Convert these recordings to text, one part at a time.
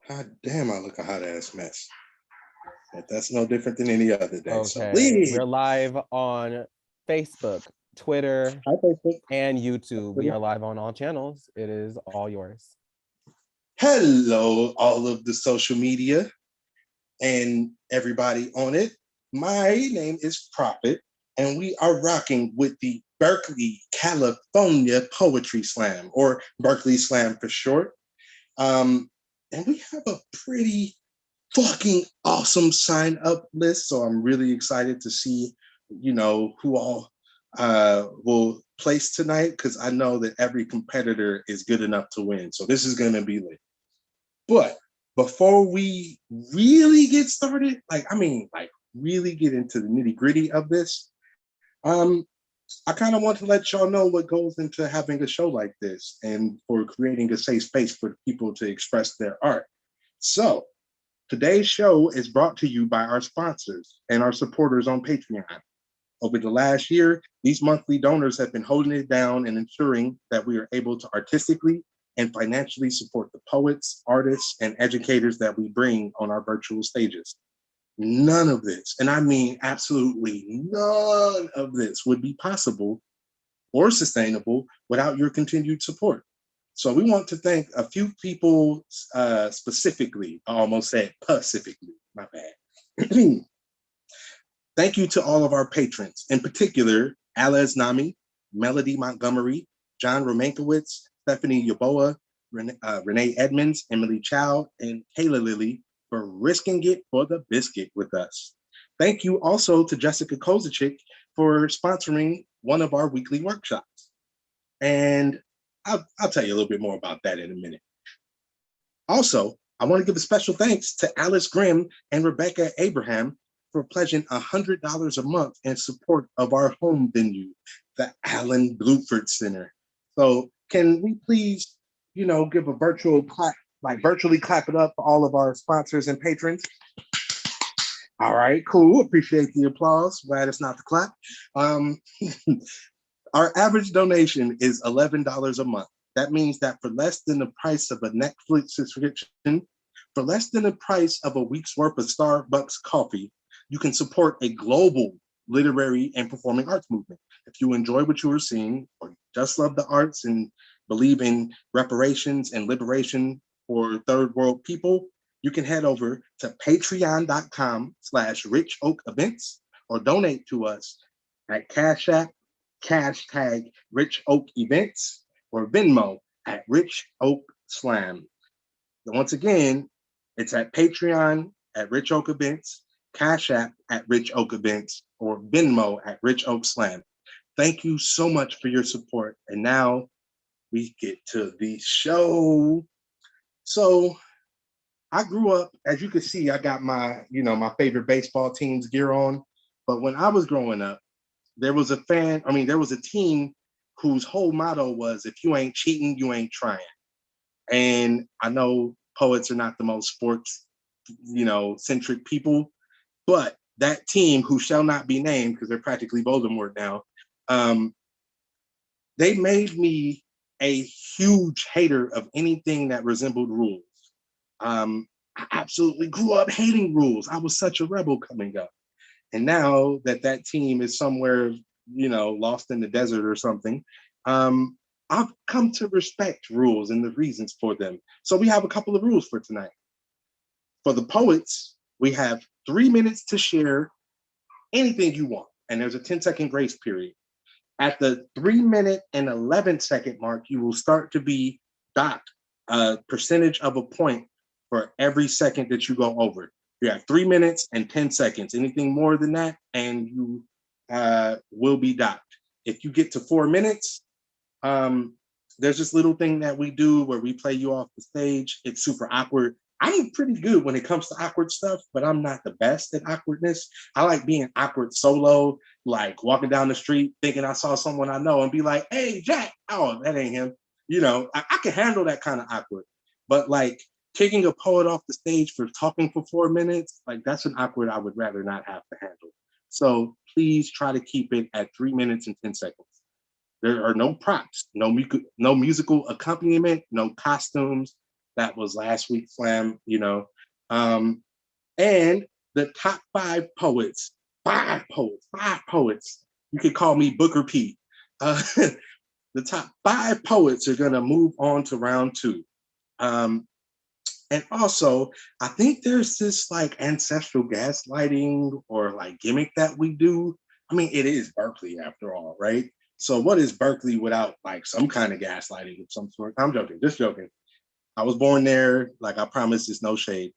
God damn, I look a hot ass mess. But that's no different than any other day. So Okay, please. we're live on Facebook, Twitter, Hi, Facebook. and YouTube. We are live on all channels. It is all yours. Hello, all of the social media and everybody on it. My name is Prophet, and we are rocking with the Berkeley, California Poetry Slam, or Berkeley Slam for short. And we have a pretty fucking awesome sign up list. So I'm really excited to see, who all will place tonight, because I know that every competitor is good enough to win. So this is going to be lit. But before we really get started, really get into the nitty gritty of this, I kind of want to let y'all know what goes into having a show like this and for creating a safe space for people to express their art. So today's show is brought to you by our sponsors and our supporters on Patreon. Over the last year, these monthly donors have been holding it down and ensuring that we are able to artistically and financially support the poets, artists, and educators that we bring on our virtual stages. None of this, and I mean absolutely none of this, would be possible or sustainable without your continued support. So we want to thank a few people specifically. I almost said pacifically, my bad. Thank you to all of our patrons, in particular, Alez Nami, Melody Montgomery, John Romankowitz, Stephanie Yaboa, Renee Edmonds, Emily Chow, and Kayla Lilly for risking it for the biscuit with us. Thank you also to Jessica Kozachick for sponsoring one of our weekly workshops. And I'll tell you a little bit more about that in a minute. Also, I want to give a special thanks to Alice Grimm and Rebecca Abraham for pledging $100 a month in support of our home venue, the Allen Bluford Center. So can we please, give a virtual clap, virtually clap it up for all of our sponsors and patrons? All right, cool. Appreciate the applause. Glad it's not the clap. Our average donation is $11 a month. That means that for less than the price of a Netflix subscription, for less than the price of a week's worth of Starbucks coffee, you can support a global literary and performing arts movement. If you enjoy what you are seeing, or just love the arts and believe in reparations and liberation for third world people, you can head over to patreon.com/richoakevents or donate to us at Cash App, hashtag Rich Oak Events, or Venmo at Rich Oak Slam. Once again, it's at Patreon at Rich Oak Events, Cash App at Rich Oak Events, or Venmo at Rich Oak Slam. Thank you so much for your support. And now we get to the show. So I grew up, as you can see, I got my, my favorite baseball team's gear on. But when I was growing up, there was a team whose whole motto was, if you ain't cheating, you ain't trying. And I know poets are not the most sports, centric people, but that team, who shall not be named because they're practically Voldemort now, they made me a huge hater of anything that resembled rules. I absolutely grew up hating rules. I was such a rebel coming up. And now that team is somewhere, lost in the desert or something, I've come to respect rules and the reasons for them. So we have a couple of rules for tonight. For the poets, we have 3 minutes to share anything you want, and there's a 10-second grace period. At the 3-minute and 11-second mark, you will start to be docked a percentage of a point for every second that you go over. You have 3 minutes and 10 seconds. Anything more than that, and you will be docked. If you get to 4 minutes, there's this little thing that we do where we play you off the stage. It's super awkward. I'm pretty good when it comes to awkward stuff, but I'm not the best at awkwardness. I like being awkward solo, like walking down the street thinking I saw someone I know and be like, hey, Jack. Oh, that ain't him. I can handle that kind of awkward. But like kicking a poet off the stage for talking for 4 minutes, like that's an awkward I would rather not have to handle. So please try to keep it at 3 minutes and 10 seconds. There are no props, no musical accompaniment, no costumes. That was last week's slam, you know. And the top five poets, five poets. You could call me Booker P. The top five poets are going to move on to round two. And also, I think there's this like ancestral gaslighting or like gimmick that we do. I mean, it is Berkeley after all, right? So what is Berkeley without like some kind of gaslighting of some sort? I'm joking, just joking. I was born there. Like I promise, it's no shade.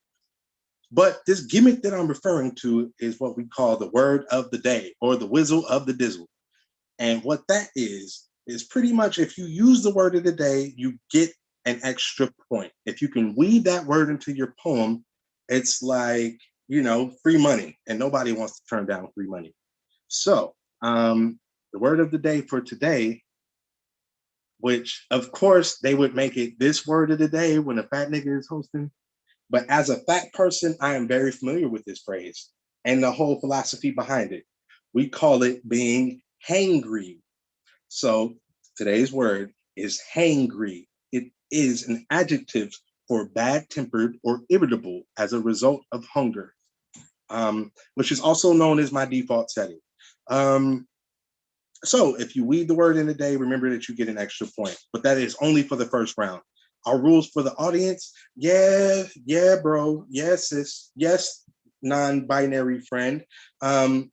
But this gimmick that I'm referring to is what we call the word of the day or the whizzle of the dizzle. And what that is pretty much if you use the word of the day, you get an extra point. If you can weave that word into your poem, it's like, you know, free money, and nobody wants to turn down free money. So the word of the day for today, which of course they would make it this word of the day when a fat nigga is hosting. But as a fat person, I am very familiar with this phrase and the whole philosophy behind it. We call it being hangry. So today's word is hangry. It is an adjective for bad-tempered or irritable as a result of hunger, which is also known as my default setting. So if you weave the word in a day, remember that you get an extra point, but that is only for the first round. Our rules for the audience, yeah, bro, yes, sis, yes, non-binary friend. I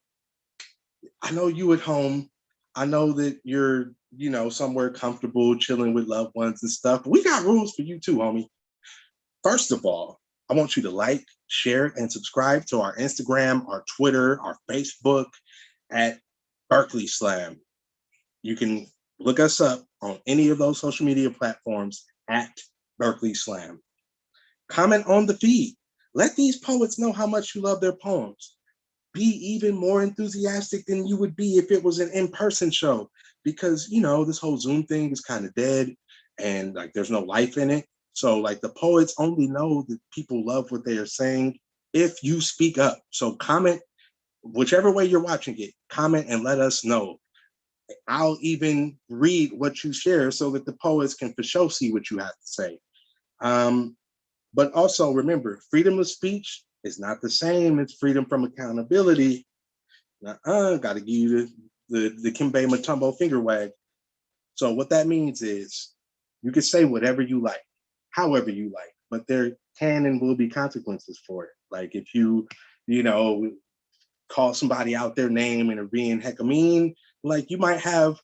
know you at home. I know that you're, you know, somewhere comfortable, chilling with loved ones and stuff. We got rules for you too, homie. First of all, I want you to like, share, and subscribe to our Instagram, our Twitter, our Facebook at Berkeley Slam. You can look us up on any of those social media platforms at Berkeley Slam. Comment on the feed. Let these poets know how much you love their poems. Be even more enthusiastic than you would be if it was an in-person show, because, you know, this whole Zoom thing is kind of dead and like there's no life in it. So like the poets only know that people love what they are saying if you speak up. So comment, whichever way you're watching it, comment and let us know. I'll even read what you share so that the poets can for sure see what you have to say. But also remember, freedom of speech is not the same as freedom from accountability. Got to give you the Kimbe Mutombo finger wag. So what that means is you can say whatever you like, however you like, but there can and will be consequences for it. Like if you know, call somebody out their name and are being hecka mean, like you might have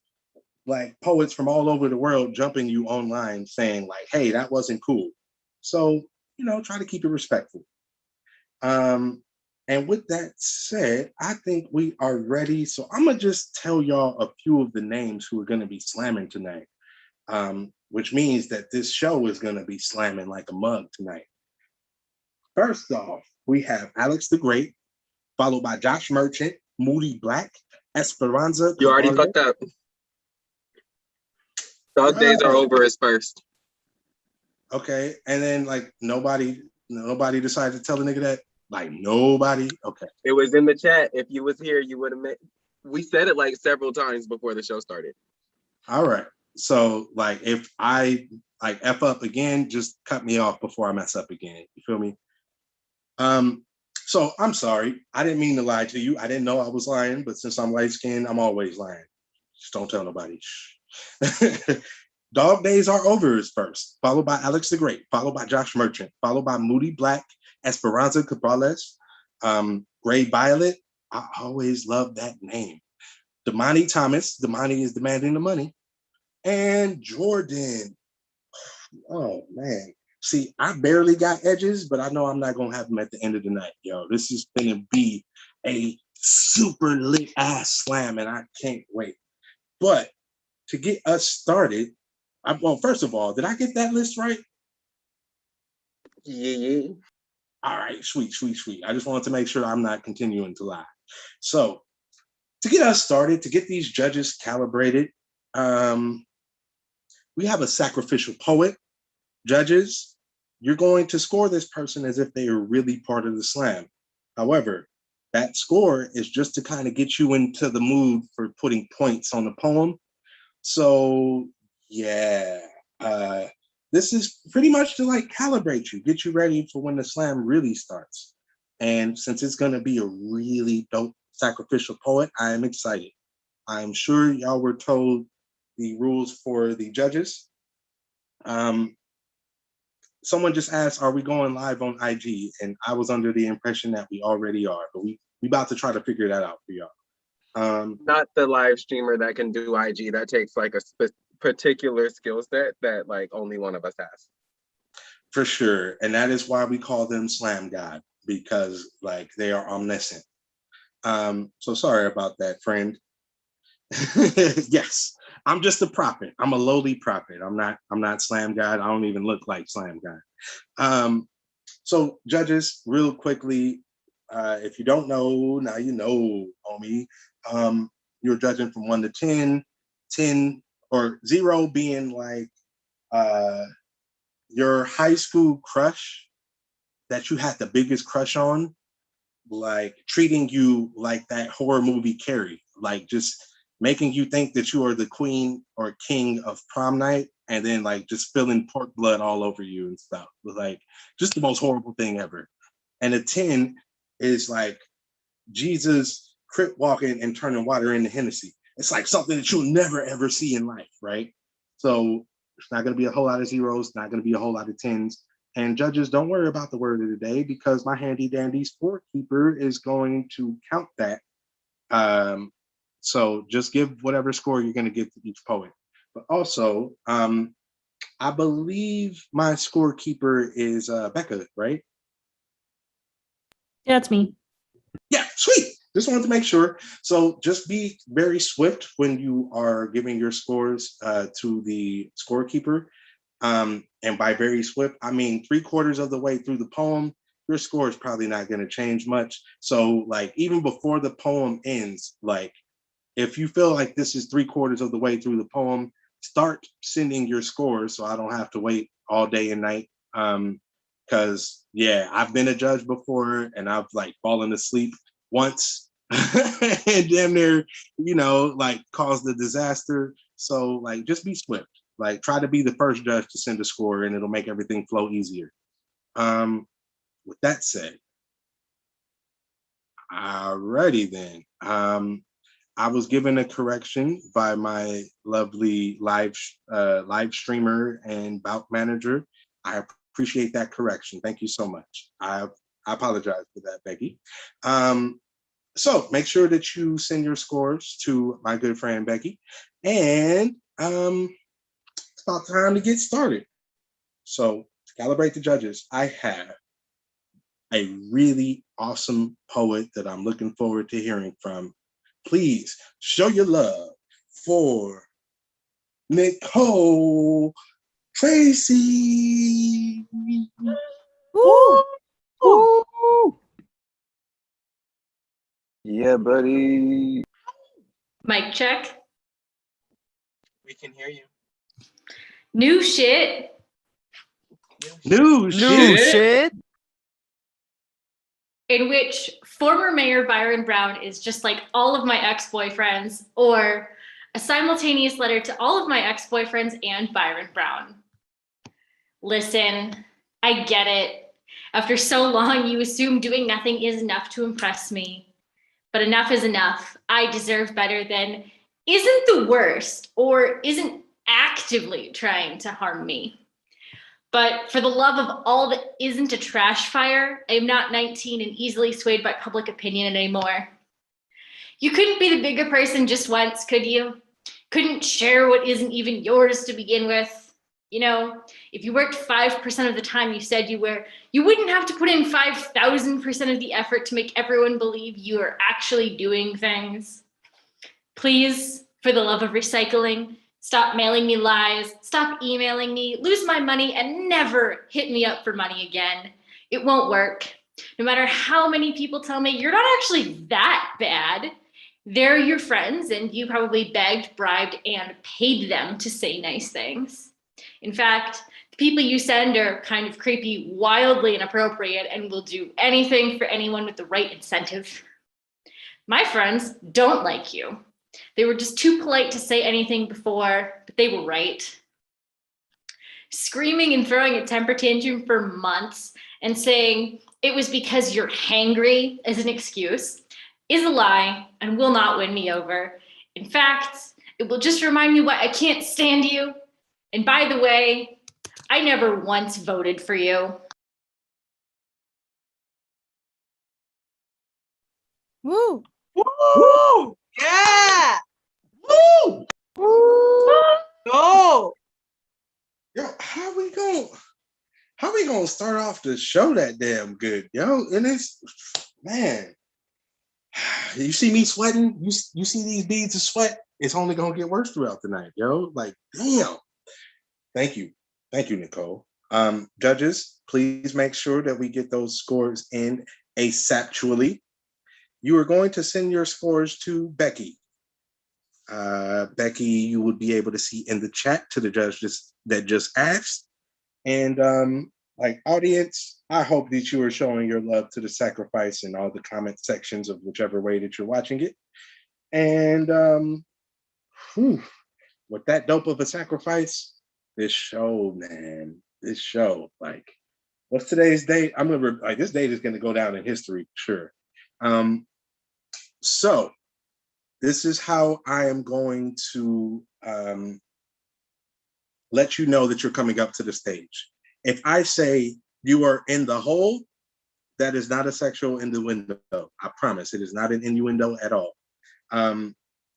like poets from all over the world jumping you online saying like, hey, that wasn't cool. So, you know, try to keep it respectful. And with that said, I think we are ready. So I'm gonna just tell y'all a few of the names who are gonna be slamming tonight, which means that this show is gonna be slamming like a mug tonight. First off, we have Alex the Great, followed by Josh Merchant, Moody Black, Esperanza. You already fucked up. Dog days are over is first. Okay, and then like nobody decided to tell the nigga that. Like nobody. Okay. It was in the chat. If you was here, you would have met. We said it like several times before the show started. All right. So like if I like F up again, just cut me off before I mess up again. You feel me? So I'm sorry. I didn't mean to lie to you. I didn't know I was lying, but since I'm light-skinned, I'm always lying. Just don't tell nobody. Dog Days Are Over is first, followed by Alex the Great, followed by Josh Merchant, followed by Moody Black, Esperanza Cabrales, Gray Violet. I always love that name. Damani Thomas. Damani is demanding the money. And Jordan. Oh, man. See, I barely got edges, but I know I'm not going to have them at the end of the night. Yo, this is going to be a super lit ass slam, and I can't wait. But to get us started, well, first of all, did I get that list right? Yeah. All right, sweet. I just wanted to make sure I'm not continuing to lie. So to get us started, to get these judges calibrated, we have a sacrificial poet. Judges, you're going to score this person as if they are really part of the slam. However, that score is just to kind of get you into the mood for putting points on the poem. So yeah, this is pretty much to like calibrate you, get you ready for when the slam really starts. And since it's gonna be a really dope sacrificial poet, I am excited. I'm sure y'all were told the rules for the judges. Someone just asked, are we going live on IG? And I was under the impression that we already are, but we about to try to figure that out for y'all. Not the live streamer that can do IG. That takes like a particular skill set that like only one of us has. For sure. And that is why we call them Slam God, because like they are omniscient. So sorry about that, friend. Yes, I'm just a prophet. I'm a lowly prophet. I'm not Slam God. I don't even look like Slam God. So judges, real quickly, if you don't know, now you know, homie. You're judging from 1 to 10, 10 or 0 being like your high school crush that you had the biggest crush on, like treating you like that horror movie Carrie, like just making you think that you are the queen or king of prom night, and then like just spilling pork blood all over you and stuff. Like just the most horrible thing ever. And a 10 is like Jesus crip walking and turning water into Hennessy. It's like something that you'll never ever see in life, right? So it's not going to be a whole lot of 0s, not going to be a whole lot of 10s. And judges, don't worry about the word of the day, because my handy dandy scorekeeper is going to count that. So just give whatever score you're going to give to each poet. But also, I believe my scorekeeper is Becca, right? Yeah, it's me. Yeah, sweet. Just wanted to make sure. So just be very swift when you are giving your scores to the scorekeeper. And by very swift, I mean 3/4 of the way through the poem, your score is probably not going to change much. So like even before the poem ends, like if you feel like this is 3/4 of the way through the poem, start sending your scores so I don't have to wait all day and night. Because yeah, I've been a judge before and I've like fallen asleep once and damn near, like caused a disaster. So like just be swift. Like try to be the first judge to send a score and it'll make everything flow easier. With that said, alrighty then. I was given a correction by my lovely live streamer and bout manager. I appreciate that correction. Thank you so much. I apologize for that, Becky. So make sure that you send your scores to my good friend Becky. And it's about time to get started. So to calibrate the judges, I have a really awesome poet that I'm looking forward to hearing from. Please show your love for Nicole Tracii. Woo! Woo! Yeah, buddy. Mic check. We can hear you. New shit. New shit. In which former Mayor Byron Brown is just like all of my ex-boyfriends, or a simultaneous letter to all of my ex-boyfriends and Byron Brown. Listen, I get it. After so long, you assume doing nothing is enough to impress me. But enough is enough. I deserve better than isn't the worst or isn't actively trying to harm me. But for the love of all that isn't a trash fire, I am not 19 and easily swayed by public opinion anymore. You couldn't be the bigger person just once, could you? Couldn't share what isn't even yours to begin with. You know, if you worked 5% of the time you said you were, you wouldn't have to put in 5,000% of the effort to make everyone believe you are actually doing things. Please, for the love of recycling, stop mailing me lies, stop emailing me, lose my money, and never hit me up for money again. It won't work. No matter how many people tell me you're not actually that bad, they're your friends and you probably begged, bribed, and paid them to say nice things. In fact, the people you send are kind of creepy, wildly inappropriate, and will do anything for anyone with the right incentive. My friends don't like you. They were just too polite to say anything before, but they were right. screaming and throwing a temper tantrum for months and saying it was because you're hangry as an excuse is a lie and will not win me over. In fact, it will just remind me why I can't stand you. And by the way, I never once voted for you. Woo! Woo! Yeah! Woo! Go! Yo, how we gonna start off the show that damn good, yo? And it's, man, you see me sweating, you see these beads of sweat, it's only gonna get worse throughout the night, yo. Like, damn. Thank you, Nicole. Judges, please make sure that we get those scores in asaptually. You are going to send your scores to Becky. Becky, you would be able to see in the chat to the judges that just asked. And like, audience, I hope that you are showing your love to the sacrifice in all the comment sections of whichever way that you're watching it. And with that dope of a sacrifice, this show, like, what's today's date? This date is gonna go down in history, sure. So this is how I am going to let you know that you're coming up to the stage. If I say you are in the hole, that is not a sexual innuendo. I promise, it is not an innuendo at all.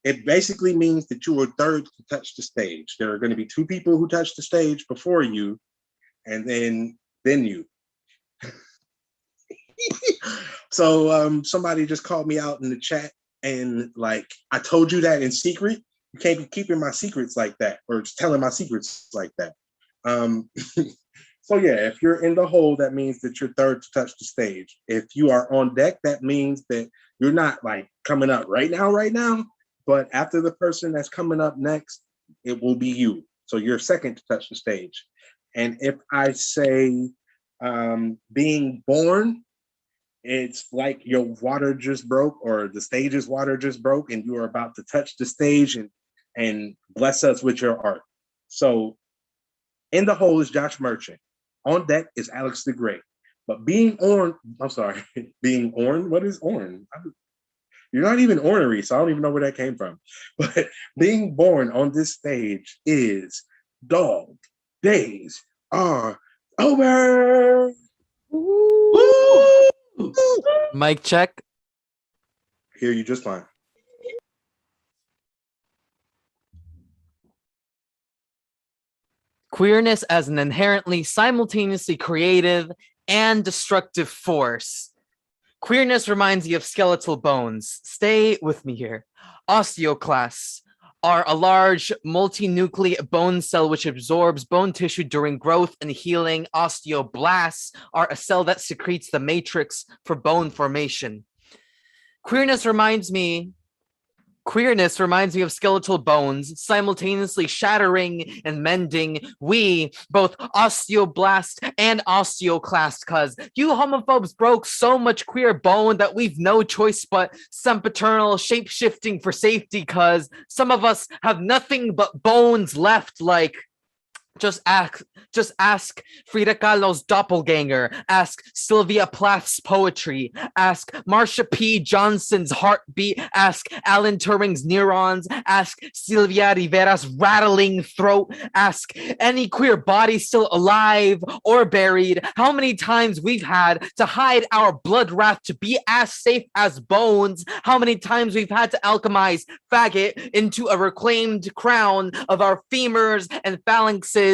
It basically means that you were third to touch the stage. There are going to be two people who touch the stage before you, and then you. So somebody just called me out in the chat, and like, I told you that in secret. You can't be keeping my secrets like that, or just telling my secrets like that. So yeah, if you're in the hole, that means that you're third to touch the stage. If you are on deck, that means that you're not like coming up right now, but after the person that's coming up next, it will be you. So you're second to touch the stage. And if I say being born, it's like your water just broke, or the stage's water just broke, and you are about to touch the stage and bless us with your art. So in the hole is Josh Merchant. On deck is Alex the Great. But being on, being on, what is on? You're not even ornery, so I don't even know where that came from. But being born on this stage is Dog Days Are Over. Woo! Mic check. Hear you just fine. Queerness as an inherently simultaneously creative and destructive force. Queerness reminds you of skeletal bones. Stay with me here. Osteoclasts are a large multinucleate bone cell which absorbs bone tissue during growth and healing. Osteoblasts are a cell that secretes the matrix for bone formation. Queerness reminds me of skeletal bones simultaneously shattering and mending. We, both osteoblast and osteoclast, cuz you homophobes broke so much queer bone that we've no choice but sempiternal shape-shifting for safety, cuz some of us have nothing but bones left. Like, just ask Frida Kahlo's doppelganger. Ask Sylvia Plath's poetry. Ask Marsha P. Johnson's heartbeat. Ask Alan Turing's neurons. Ask Sylvia Rivera's rattling throat. Ask any queer body still alive or buried how many times we've had to hide our blood wrath to be as safe as bones. How many times we've had to alchemize faggot into a reclaimed crown of our femurs and phalanxes,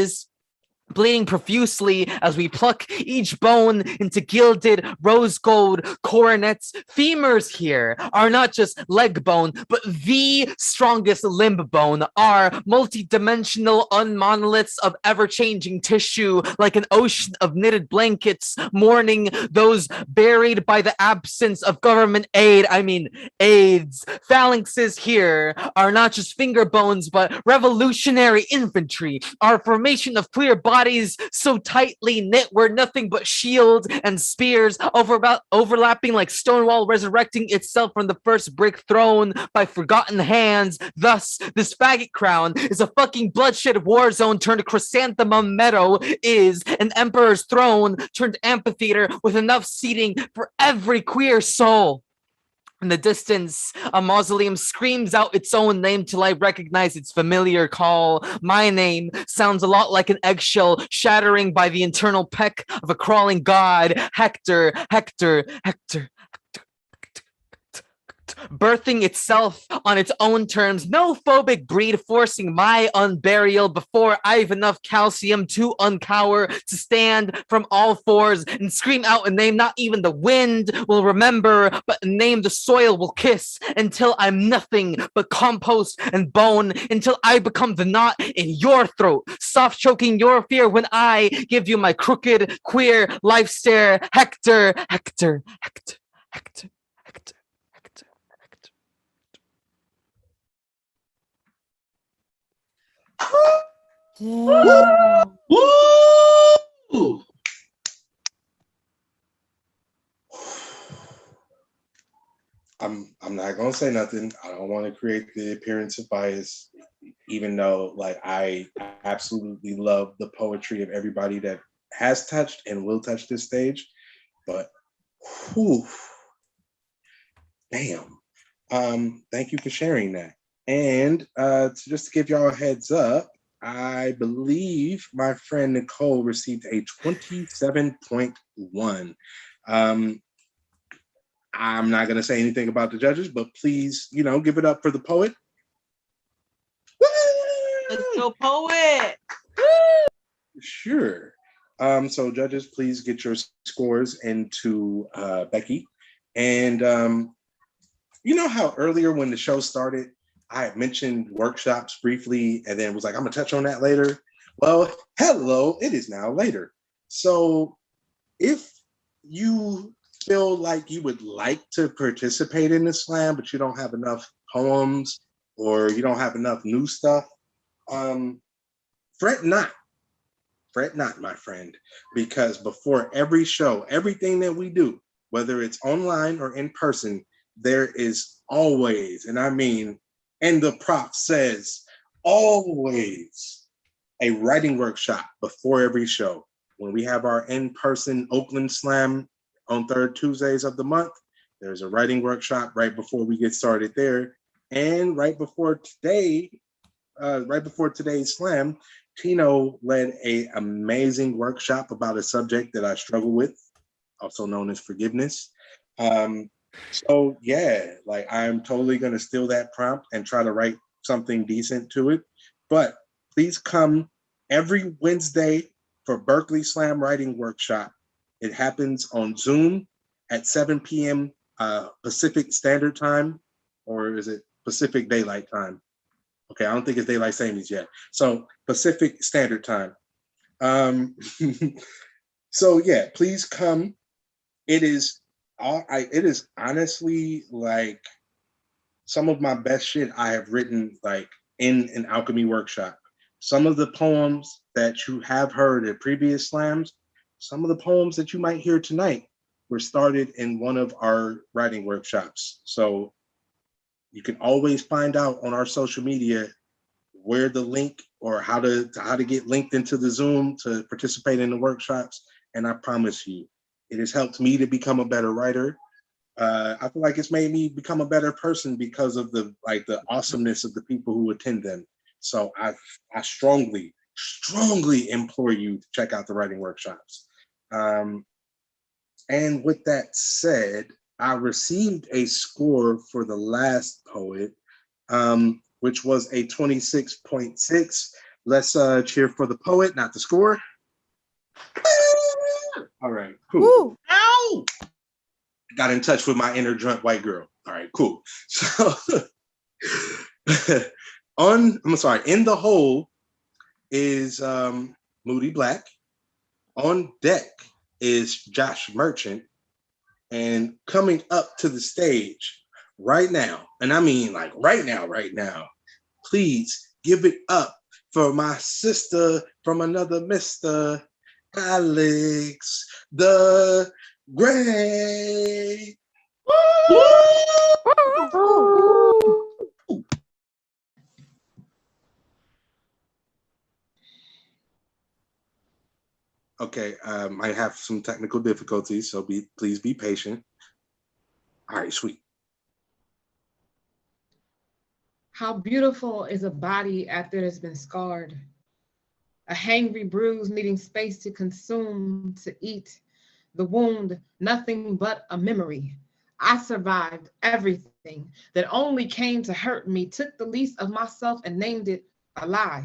bleeding profusely as we pluck each bone into gilded rose gold coronets. Femurs here are not just leg bone, but the strongest limb bone, are multi-dimensional unmonoliths of ever-changing tissue, like an ocean of knitted blankets mourning those buried by the absence of government aid. I mean, AIDS. Phalanxes here are not just finger bones, but revolutionary infantry. Our formation of queer bodies bodies so tightly knit were nothing but shields and spears overlapping like Stonewall resurrecting itself from the first brick thrown by forgotten hands. Thus, this faggot crown is a fucking bloodshed war zone turned chrysanthemum meadow, is an emperor's throne turned amphitheater with enough seating for every queer soul. In the distance, a mausoleum screams out its own name till I recognize its familiar call. My name sounds a lot like an eggshell shattering by the internal peck of a crawling god. Hector, Hector, Hector. Birthing itself on its own terms, no phobic breed forcing my unburial before I've enough calcium to uncower, to stand from all fours and scream out a name not even the wind will remember, but a name the soil will kiss, until I'm nothing but compost and bone, until I become the knot in your throat, soft choking your fear when I give you my crooked, queer life stare. Hector, Hector, Hector, Hector, Hector. Damn. Woo! I'm not gonna say nothing. I don't want to create the appearance of bias, even though like I absolutely love the poetry of everybody that has touched and will touch this stage. But whew, damn. Thank you for sharing that. And just to give y'all a heads up, I believe my friend Nicole received a 27.1. I'm not going to say anything about the judges, but please, give it up for the poet. Let's go, poet. Sure. So judges, please get your scores into Becky. And you know how earlier when the show started, I had mentioned workshops briefly and then was like, I'm gonna touch on that later. Well, hello, it is now later. So if you feel like you would like to participate in the slam, but you don't have enough poems or you don't have enough new stuff, fret not, my friend, because before every show, everything that we do, whether it's online or in person, there is always, and I mean, and the prop says always, a writing workshop before every show. When we have our in-person Oakland Slam on third Tuesdays of the month, there's a writing workshop right before we get started there. And right before today's slam, Tino led an amazing workshop about a subject that I struggle with, also known as forgiveness. So yeah, like I'm totally gonna steal that prompt and try to write something decent to it. But please come every Wednesday for Berkeley Slam Writing Workshop. It happens on Zoom at 7 p.m. Pacific Standard Time, or is it Pacific Daylight Time? Okay, I don't think it's Daylight Savings yet. So Pacific Standard Time. So yeah, please come. It is honestly like some of my best shit I have written like in an alchemy workshop. Some of the poems that you have heard at previous slams, some of the poems that you might hear tonight were started in one of our writing workshops. So you can always find out on our social media where the link or how to get linked into the Zoom to participate in the workshops. And I promise you, it has helped me to become a better writer. I feel like it's made me become a better person because of the awesomeness of the people who attend them. So I strongly implore you to check out the writing workshops. And with that said, I received a score for the last poet, which was a 26.6. Let's cheer for the poet, not the score. All right, cool. Woo. Ow! Got in touch with my inner drunk white girl. All right, cool. So in the hole is Moody Black. On deck is Josh Merchant. And coming up to the stage right now, and I mean like right now, please give it up for my sister from another Mr. Alex the Great. Okay, I have some technical difficulties, so please be patient. All right, sweet. How beautiful is a body after it has been scarred? A hangry bruise needing space to consume, to eat. The wound, nothing but a memory. I survived everything that only came to hurt me, took the least of myself and named it alive.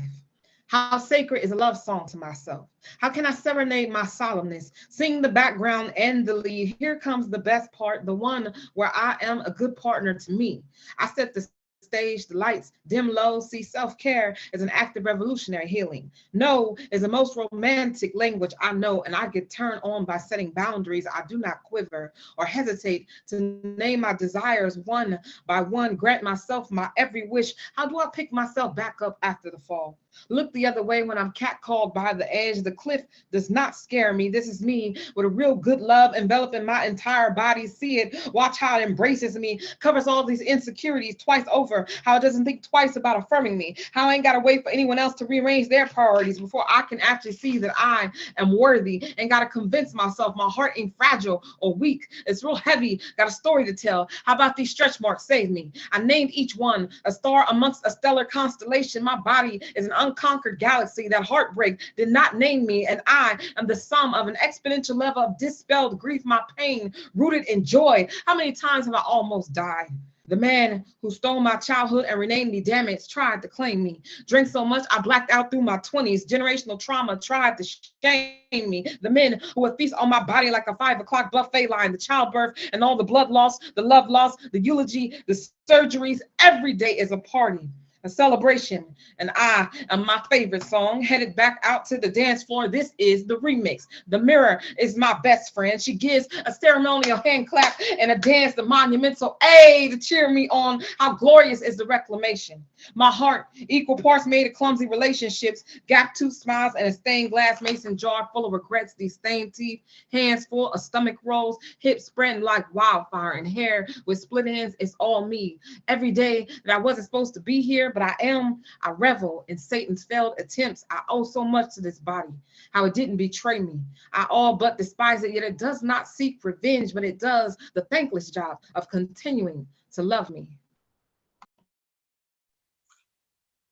How sacred is a love song to myself? How can I serenade my solemnness, sing the background and the lead? Here comes the best part, the one where I am a good partner to me. I set the stage, the lights, dim low, see self-care as an act of revolutionary healing. No is the most romantic language I know, and I get turned on by setting boundaries. I do not quiver or hesitate to name my desires one by one, grant myself my every wish. How do I pick myself back up after the fall? Look the other way when I'm catcalled by the edge. The cliff does not scare me. This is me with a real good love enveloping my entire body. See it, watch how it embraces me, covers all these insecurities twice over, how it doesn't think twice about affirming me, how I ain't got to wait for anyone else to rearrange their priorities before I can actually see that I am worthy, and got to convince myself my heart ain't fragile or weak. It's real heavy, got a story to tell. How about these stretch marks save me? I named each one a star amongst a stellar constellation. My body is an unconquered galaxy. That heartbreak did not name me, and I am the sum of an exponential level of dispelled grief, my pain rooted in joy. How many times have I almost died? The man who stole my childhood and renamed me damaged tried to claim me. Drank so much I blacked out through my 20s. Generational trauma tried to shame me. The men who would feast on my body like a 5 o'clock buffet line. The childbirth and all the blood loss, the love loss, the eulogy, the surgeries. Every day is a party, a celebration, and I am my favorite song, headed back out to the dance floor. This is the remix. The mirror is my best friend. She gives a ceremonial hand clap and a dance, the monumental A to cheer me on. How glorious is the reclamation. My heart, equal parts made of clumsy relationships, gap tooth smiles, and a stained glass mason jar full of regrets. These stained teeth, hands full of stomach rolls, hips spreading like wildfire, and hair with split ends. It's all me. Every day that I wasn't supposed to be here, but I am. I revel in Satan's failed attempts. I owe so much to this body, how it didn't betray me. I all but despise it, yet it does not seek revenge, but it does the thankless job of continuing to love me.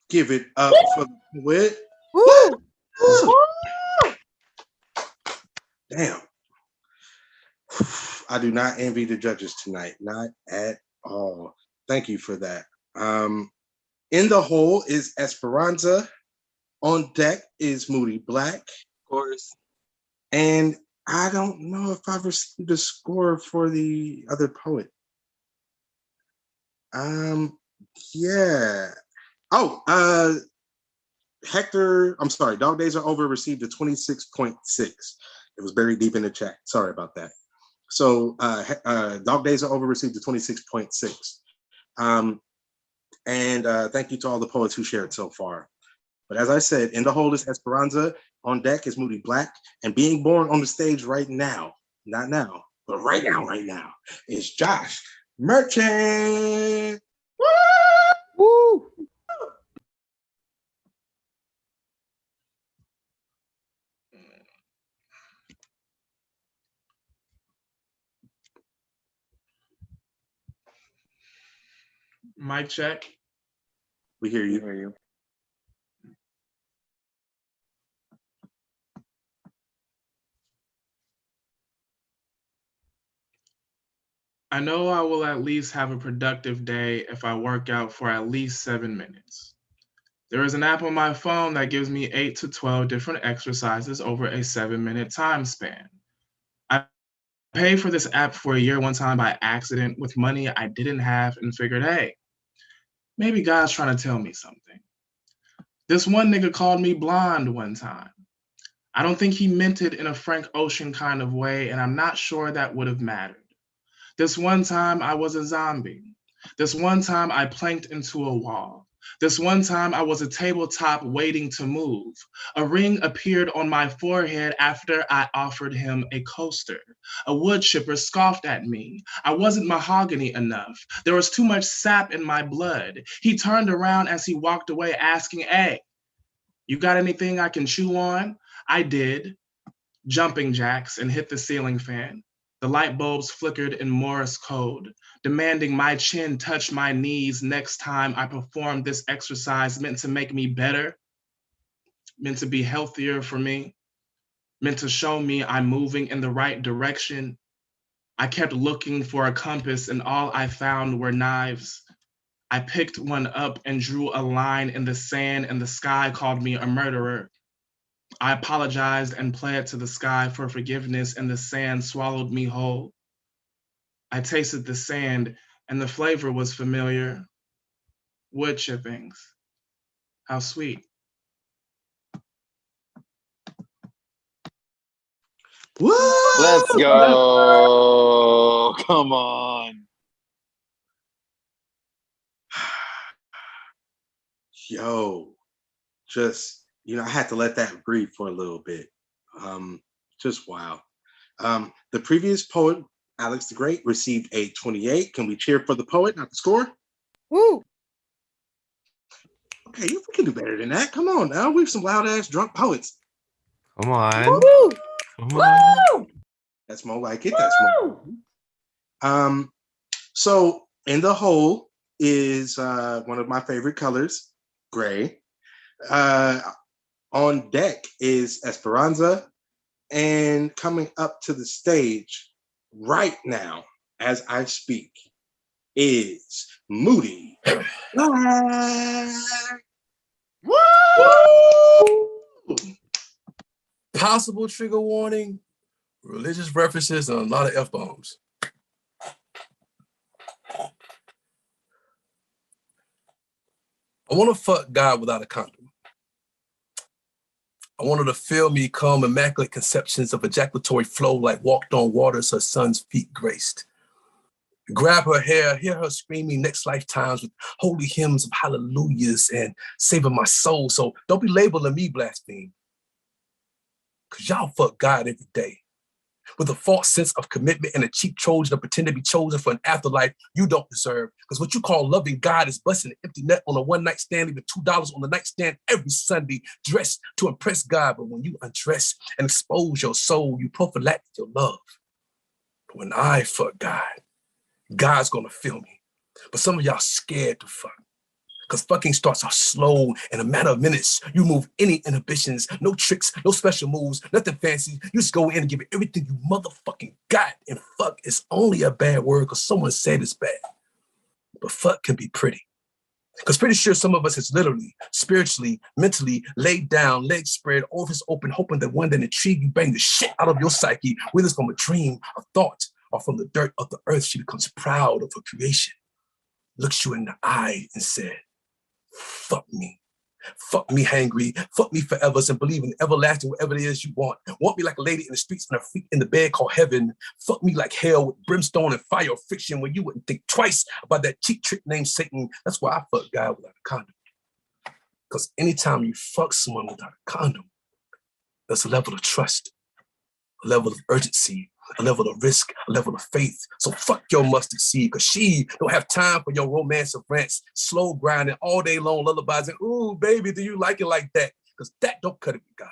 Give it up for the poet. Damn. I do not envy the judges tonight, not at all. Thank you for that. In the hole is Esperanza. On deck is Moody Black. Of course. And I don't know if I've received a score for the other poet. Yeah. Oh, Hector, I'm sorry, Dog Days Are Over received a 26.6. It was buried deep in the chat. Sorry about that. So Dog Days Are Over received a 26.6. And thank you to all the poets who shared so far. But as I said, in the hole is Esperanza, on deck is Moody Black, and being born on the stage right now, not now, but right now, is Josh Merchant. Woo! Mic check. We hear you. I know I will at least have a productive day if I work out for at least 7 minutes. There is an app on my phone that gives me 8 to 12 different exercises over a 7-minute time span. I paid for this app for a year one time by accident with money I didn't have and figured, hey, maybe God's trying to tell me something. This one nigga called me blonde one time. I don't think he meant it in a Frank Ocean kind of way, and I'm not sure that would have mattered. This one time I was a zombie. This one time I planked into a wall. This one time I was a tabletop waiting to move. A ring appeared on my forehead after I offered him a coaster. A wood chipper scoffed at me. I wasn't mahogany enough. There was too much sap in my blood. He turned around as he walked away asking, "Hey, you got anything I can chew on?" I did. Jumping jacks and hit the ceiling fan. The light bulbs flickered in Morse code, demanding my chin touch my knees next time I performed this exercise meant to make me better, meant to be healthier for me, meant to show me I'm moving in the right direction. I kept looking for a compass and all I found were knives. I picked one up and drew a line in the sand and the sky called me a murderer. I apologized and pled to the sky for forgiveness and the sand swallowed me whole. I tasted the sand and the flavor was familiar. Wood chippings. How sweet. Woo! Let's go. Come on. Yo, just, I had to let that breathe for a little bit. Just wow. The previous poet, Alex the Great, received a 28. Can we cheer for the poet, not the score? Woo! Okay, we can do better than that. Come on now. We're some loud ass drunk poets. Come on. Woo! Come on. That's more like it. That's more like it. So in the hole is one of my favorite colors, gray. On deck is Esperanza. And coming up to the stage right now, as I speak, is Moody. Woo! Possible trigger warning, religious references, and a lot of F-bombs. I want to fuck God without a condom. I want her to feel me come immaculate conceptions of ejaculatory flow like walked on waters her son's feet graced. Grab her hair, hear her screaming next lifetimes with holy hymns of hallelujahs and savor my soul. So don't be labeling me blaspheme. Cause y'all fuck God every day. With a false sense of commitment and a cheap Trojan to pretend to be chosen for an afterlife you don't deserve. Because what you call loving God is busting an empty net on a one-night stand, leaving $2 on the nightstand every Sunday, dressed to impress God. But when you undress and expose your soul, you prophylactic your love. But when I fuck God, God's gonna feel me. But some of y'all scared to fuck. Because fucking starts off slow. In a matter of minutes, you move any inhibitions, no tricks, no special moves, nothing fancy. You just go in and give it everything you motherfucking got. And fuck is only a bad word because someone said it's bad. But fuck can be pretty. Because pretty sure some of us is literally, spiritually, mentally laid down, legs spread, orifice open, hoping that one day intrigue you bang the shit out of your psyche, whether it's from a dream, a thought, or from the dirt of the earth. She becomes proud of her creation, looks you in the eye and said, fuck me hangry, fuck me forever, and believe in everlasting whatever it is you want. Want me like a lady in the streets and a freak in the bed called heaven. Fuck me like hell with brimstone and fire of friction when you wouldn't think twice about that cheap trick named Satan. That's why I fuck God without a condom. Because anytime you fuck someone without a condom, there's a level of trust, a level of urgency, a level of risk, a level of faith. So fuck your mustard seed, because she don't have time for your romance of rants, slow grinding all day long, lullabies, and ooh, baby, do you like it like that? Because that don't cut it with God.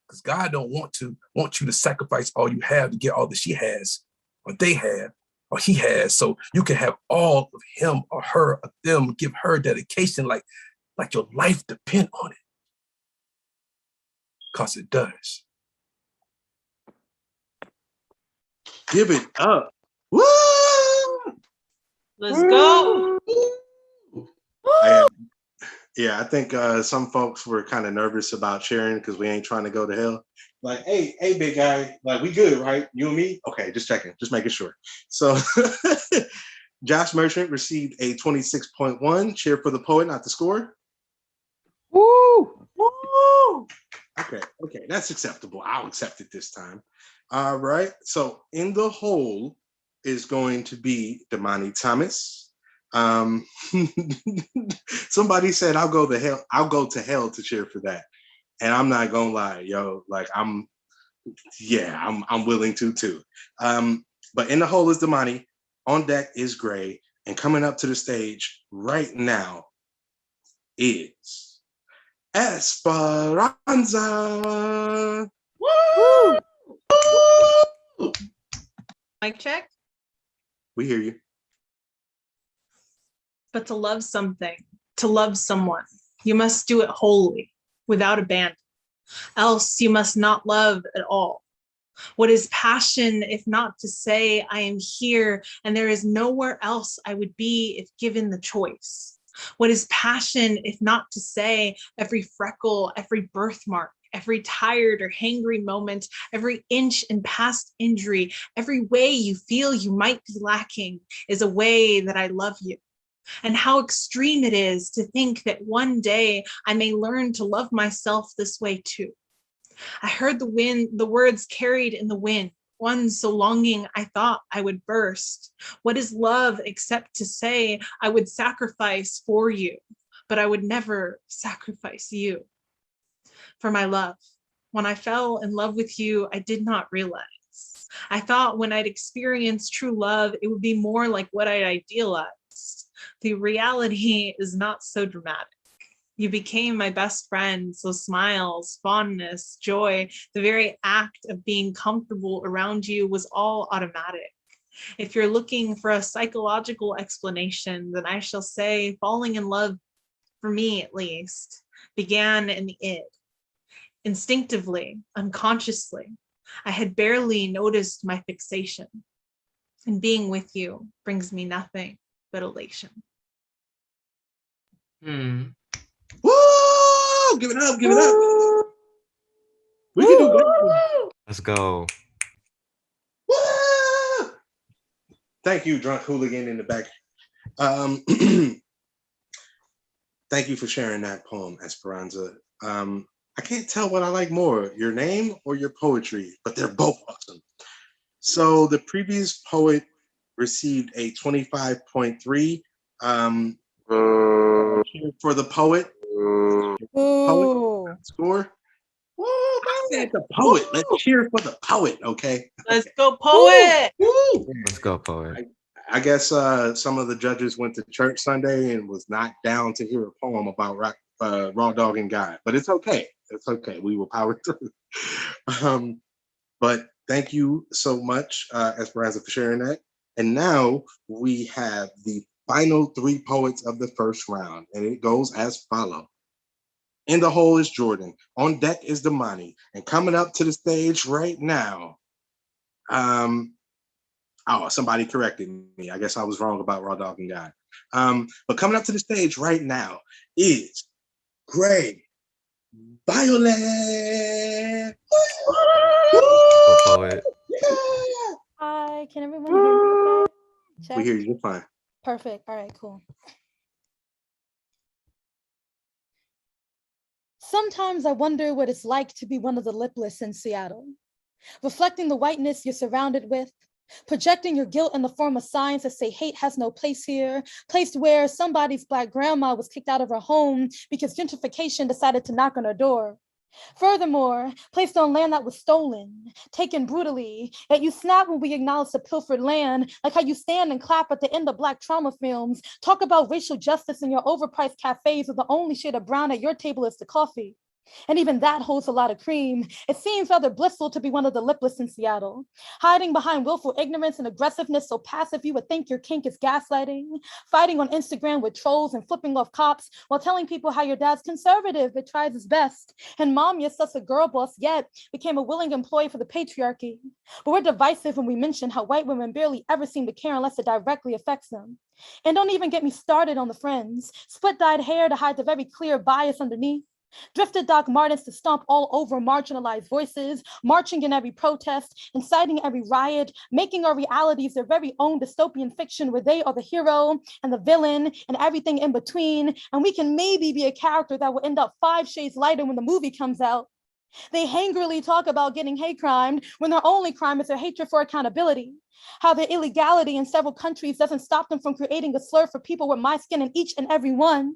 Because God don't want you to sacrifice all you have to get all that she has, or they have, or he has, so you can have all of him or her or them. Give her dedication like your life depend on it. Because it does. Give it up. Woo! Let's go. I think some folks were kind of nervous about sharing because we ain't trying to go to hell. Like, hey, big guy, like we good, right? You and me? Okay, just checking, just making sure. So Josh Merchant received a 26.1. Cheer for the poet, not the score. Woo! Woo! Okay, that's acceptable. I'll accept it this time. All right, so in the hole is going to be Damani Thomas, Um, somebody said I'll go to hell to cheer for that. And I'm not gonna lie, yo, like I'm willing to too. But in the hole is Damani, on deck is Gray, and coming up to the stage right now is Esperanza. Woo! Mic check. We hear you. But to love something, to love someone, you must do it wholly, without abandon. Else you must not love at all. What is passion if not to say I am here and there is nowhere else I would be if given the choice? What is passion if not to say every freckle, every birthmark, every tired or hangry moment, every inch and past injury, every way you feel you might be lacking is a way that I love you? And how extreme it is to think that one day I may learn to love myself this way too. I heard the words carried in the wind, one so longing I thought I would burst. What is love except to say I would sacrifice for you, but I would never sacrifice you for my love. When I fell in love with you, I did not realize. I thought when I'd experienced true love, it would be more like what I'd idealized. The reality is not so dramatic. You became my best friend, so smiles, fondness, joy, the very act of being comfortable around you was all automatic. If you're looking for a psychological explanation, then I shall say falling in love, for me at least, began in the id. Instinctively, unconsciously, I had barely noticed my fixation. And being with you brings me nothing but elation. Woo! Give it up, give it up. We can do better. Let's go. Woo! Thank you, drunk hooligan in the back. Thank you for sharing that poem, Esperanza. I can't tell what I like more, your name or your poetry, but they're both awesome. So the previous poet received a 25.3 for the poet. Poet score. Woo, I said the poet. Let's cheer for the poet, okay? Let's go, poet. Woo! Let's go, poet. I guess some of the judges went to church Sunday and was not down to hear a poem about Raw Dog and God, but it's okay. It's okay. We will power through. But thank you so much, Esperanza, for sharing that. And now we have the final three poets of the first round, and it goes as follows. In the hole is Jordan. On deck is Damani. And coming up to the stage right now, somebody corrected me. I guess I was wrong about Raw Dog and God. But coming up to the stage right now is Gray Violet. Poet. Yeah. Hi, can everyone hear me? Check. We hear you. You're fine. Perfect. All right, cool. Sometimes I wonder what it's like to be one of the lipless in Seattle, reflecting the whiteness you're surrounded with, projecting your guilt in the form of signs that say hate has no place here, placed where somebody's Black grandma was kicked out of her home because gentrification decided to knock on her door. Furthermore, placed on land that was stolen, taken brutally, yet you snap when we acknowledge the pilfered land, like how you stand and clap at the end of Black trauma films, talk about racial justice in your overpriced cafes where the only shade of brown at your table is the coffee. And even that holds a lot of cream. It seems rather blissful to be one of the lipless in Seattle, hiding behind willful ignorance and aggressiveness so passive you would think your kink is gaslighting, fighting on Instagram with trolls and flipping off cops while telling people how your dad's conservative but tries his best, and mom, you're such a girl boss yet became a willing employee for the patriarchy. But we're divisive when we mention how white women barely ever seem to care unless it directly affects them. And don't even get me started on the friends, split-dyed hair to hide the very clear bias underneath. Drifted Doc Martens to stomp all over marginalized voices, marching in every protest, inciting every riot, making our realities their very own dystopian fiction where they are the hero and the villain and everything in between, and we can maybe be a character that will end up 5 shades lighter when the movie comes out. They hangrily talk about getting hate crimed when their only crime is their hatred for accountability. How their illegality in several countries doesn't stop them from creating a slur for people with my skin in each and every one.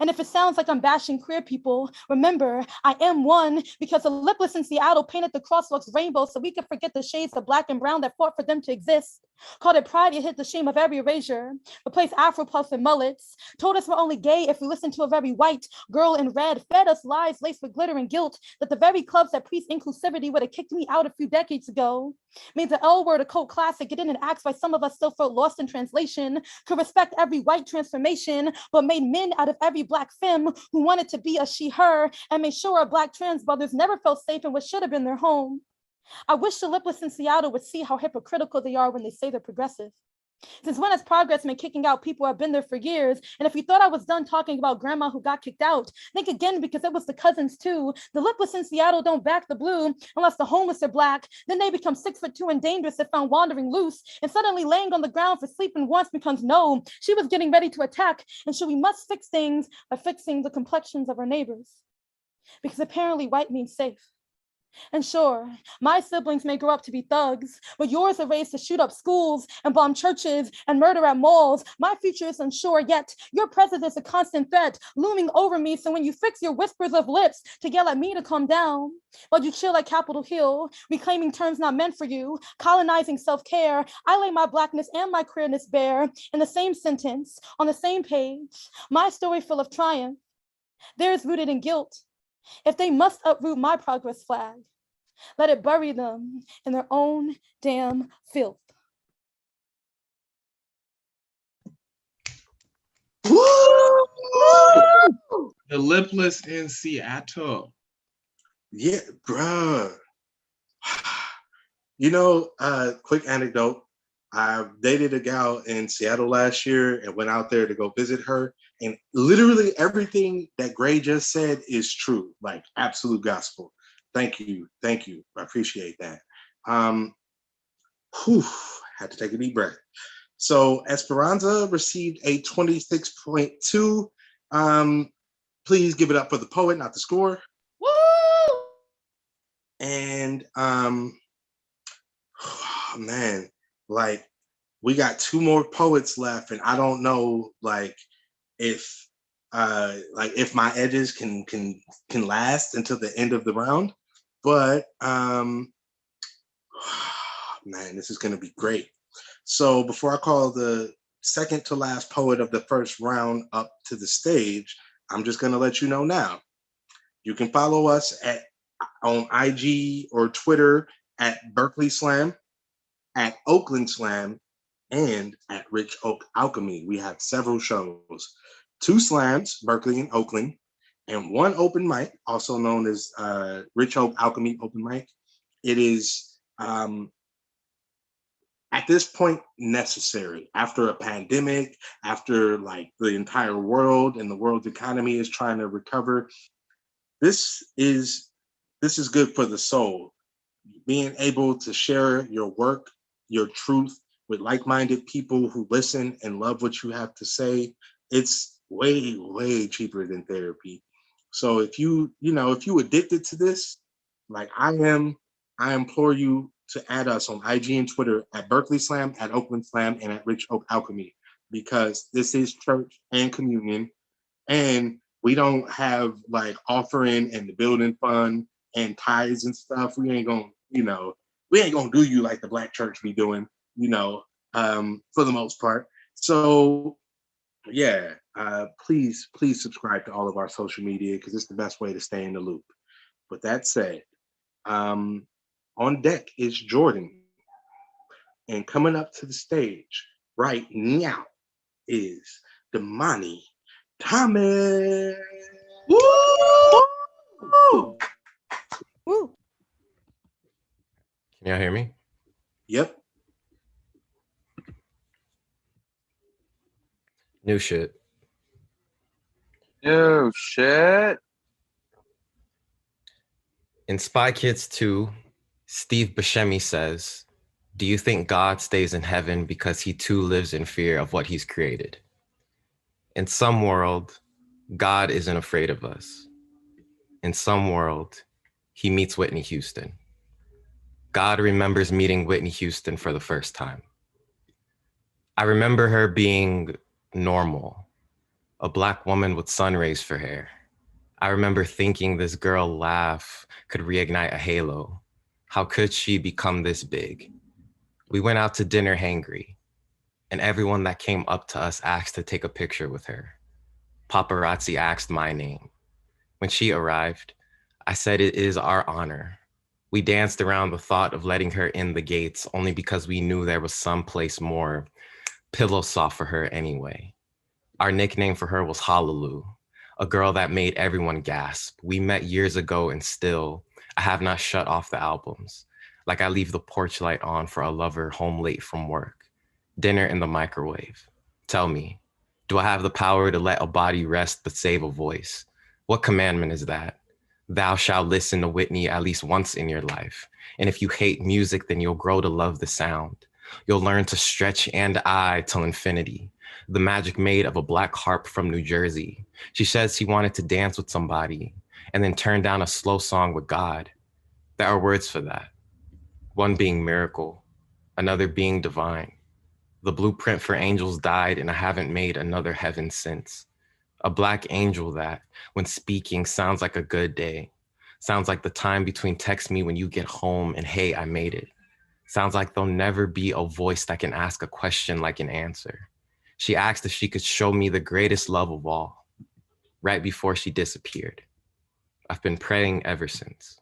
And if it sounds like I'm bashing queer people, remember, I am one, because the lipless in Seattle painted the crosswalks rainbow so we could forget the shades of black and brown that fought for them to exist. Called it pride, it hid the shame of every erasure. Replaced afro puffs and mullets. Told us we're only gay if we listened to a very white girl in red. Fed us lies laced with glitter and guilt that the very clubs that preach inclusivity would have kicked me out a few decades ago. Made the L word a cult classic. It didn't ask why some of us still felt lost in translation. Could respect every white transformation, but made men out of every black femme who wanted to be a she, her, and made sure our black trans brothers never felt safe in what should have been their home. I wish the lipless in Seattle would see how hypocritical they are when they say they're progressive. Since when has progress meant kicking out people who have been there for years? And if you thought I was done talking about grandma who got kicked out, think again, because it was the cousins too. The lipless in Seattle don't back the blue unless the homeless are black. Then they become 6'2" and dangerous if found wandering loose. And suddenly laying on the ground for sleeping once becomes no. She was getting ready to attack. And so we must fix things by fixing the complexions of our neighbors. Because apparently white means safe. And sure, my siblings may grow up to be thugs, but yours are raised to shoot up schools and bomb churches and murder at malls. My future is unsure yet. Your presence is a constant threat looming over me. So when you fix your whispers of lips to yell at me to calm down, while you chill at Capitol Hill, reclaiming terms not meant for you, colonizing self-care, I lay my blackness and my queerness bare in the same sentence, on the same page. My story full of triumph, theirs rooted in guilt. If they must uproot my progress flag, let it bury them in their own damn filth. The lipless in Seattle. Yeah, bruh. You know, quick anecdote. I dated a gal in Seattle last year and went out there to go visit her. And literally everything that Gray just said is true, like absolute gospel. Thank you. Thank you. I appreciate that. Had to take a deep breath. So Esperanza received a 26.2. Please give it up for the poet, not the score. Woo! And man, like we got 2 more poets left, and I don't know if my edges can last until the end of the round, but man, this is gonna be great. So before I call the second to last poet of the first round up to the stage, I'm just gonna let you know now. You can follow us on IG or Twitter at Berkeley Slam, at Oakland Slam, and at Rich Oak Alchemy. We have several shows, 2 slams, Berkeley and Oakland, and 1 open mic, also known as Rich Oak Alchemy Open Mic. It is, at this point, necessary. After a pandemic, after like the entire world and the world's economy is trying to recover, this is good for the soul. Being able to share your work, your truth with like-minded people who listen and love what you have to say, it's way, way cheaper than therapy. So if you addicted to this, like I am, I implore you to add us on IG and Twitter at Berkeley Slam, at Oakland Slam, and at Rich Oak Alchemy, because this is church and communion, and we don't have like offering and the building fund and tithes and stuff. We ain't gonna do you like the Black church be doing, for the most part. So yeah, please subscribe to all of our social media, because it's the best way to stay in the loop. With that said, on deck is Jordan, and coming up to the stage right now is Damani Thomas. Woo! Woo! Can y'all hear me? Yep. New shit. Oh, shit. In Spy Kids 2, Steve Buscemi says, "Do you think God stays in heaven because he too lives in fear of what he's created? In some world, God isn't afraid of us. In some world, he meets Whitney Houston. God remembers meeting Whitney Houston for the first time. I remember her being normal, a Black woman with sun rays for hair. I remember thinking this girl laugh could reignite a halo. How could she become this big? We went out to dinner hangry, and everyone that came up to us asked to take a picture with her. Paparazzi asked my name. When she arrived, I said it is our honor. We danced around the thought of letting her in the gates only because we knew there was some place more pillow soft for her anyway. Our nickname for her was Hallelujah, a girl that made everyone gasp. We met years ago and still, I have not shut off the albums. Like I leave the porch light on for a lover home late from work. Dinner in the microwave. Tell me, do I have the power to let a body rest but save a voice? What commandment is that? Thou shalt listen to Whitney at least once in your life. And if you hate music, then you'll grow to love the sound. You'll learn to stretch and eye till infinity. The magic maid of a Black harp from New Jersey. She says she wanted to dance with somebody and then turn down a slow song with God. There are words for that. One being miracle, another being divine. The blueprint for angels died and I haven't made another heaven since. A Black angel that, when speaking, sounds like a good day. Sounds like the time between text me when you get home and hey, I made it. Sounds like there'll never be a voice that can ask a question like an answer. She asked if she could show me the greatest love of all, right before she disappeared. I've been praying ever since.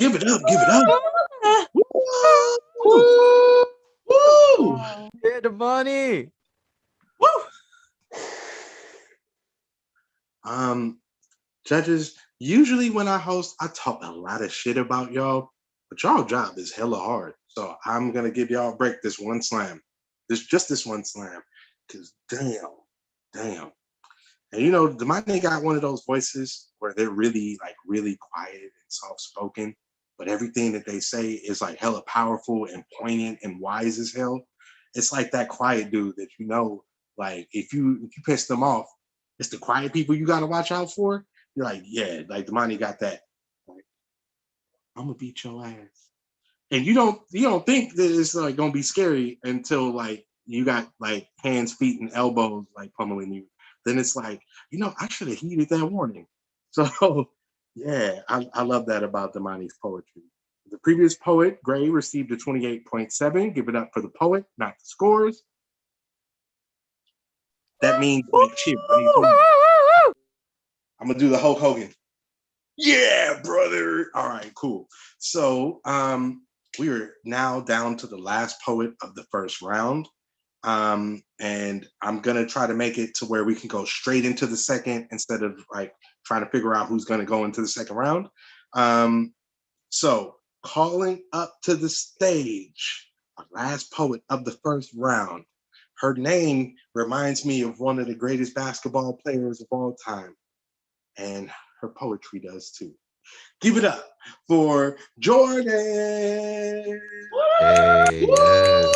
Give it up, give it up. Woo! Woo! Yeah, the money. Woo! Judges, usually when I host, I talk a lot of shit about y'all, but y'all job is hella hard. So I'm gonna give y'all a break this one slam. This one slam. Cause damn. And you know, Damani got one of those voices where they're really quiet and soft-spoken, but everything that they say is like hella powerful and poignant and wise as hell. It's like that quiet dude that you know, like if you piss them off, it's the quiet people you gotta watch out for. You're like, yeah, like Damani got that. Like, I'm gonna beat your ass. And you don't think that it's like gonna be scary until like you got like hands, feet, and elbows like pummeling you. Then it's like, you know, I should have heeded that warning. So yeah, I love that about Damani's poetry. The previous poet, Gray, received a 28.7. Give it up for the poet, not the scores. That means like cheer. I'm gonna do the Hulk Hogan. Yeah, brother. All right, cool. So we are now down to the last poet of the first round. And I'm gonna try to make it to where we can go straight into the second instead of like trying to figure out who's gonna go into the second round. So calling up to the stage, our last poet of the first round. Her name reminds me of one of the greatest basketball players of all time. And her poetry does too. Give it up for Jordan. Hey, yes.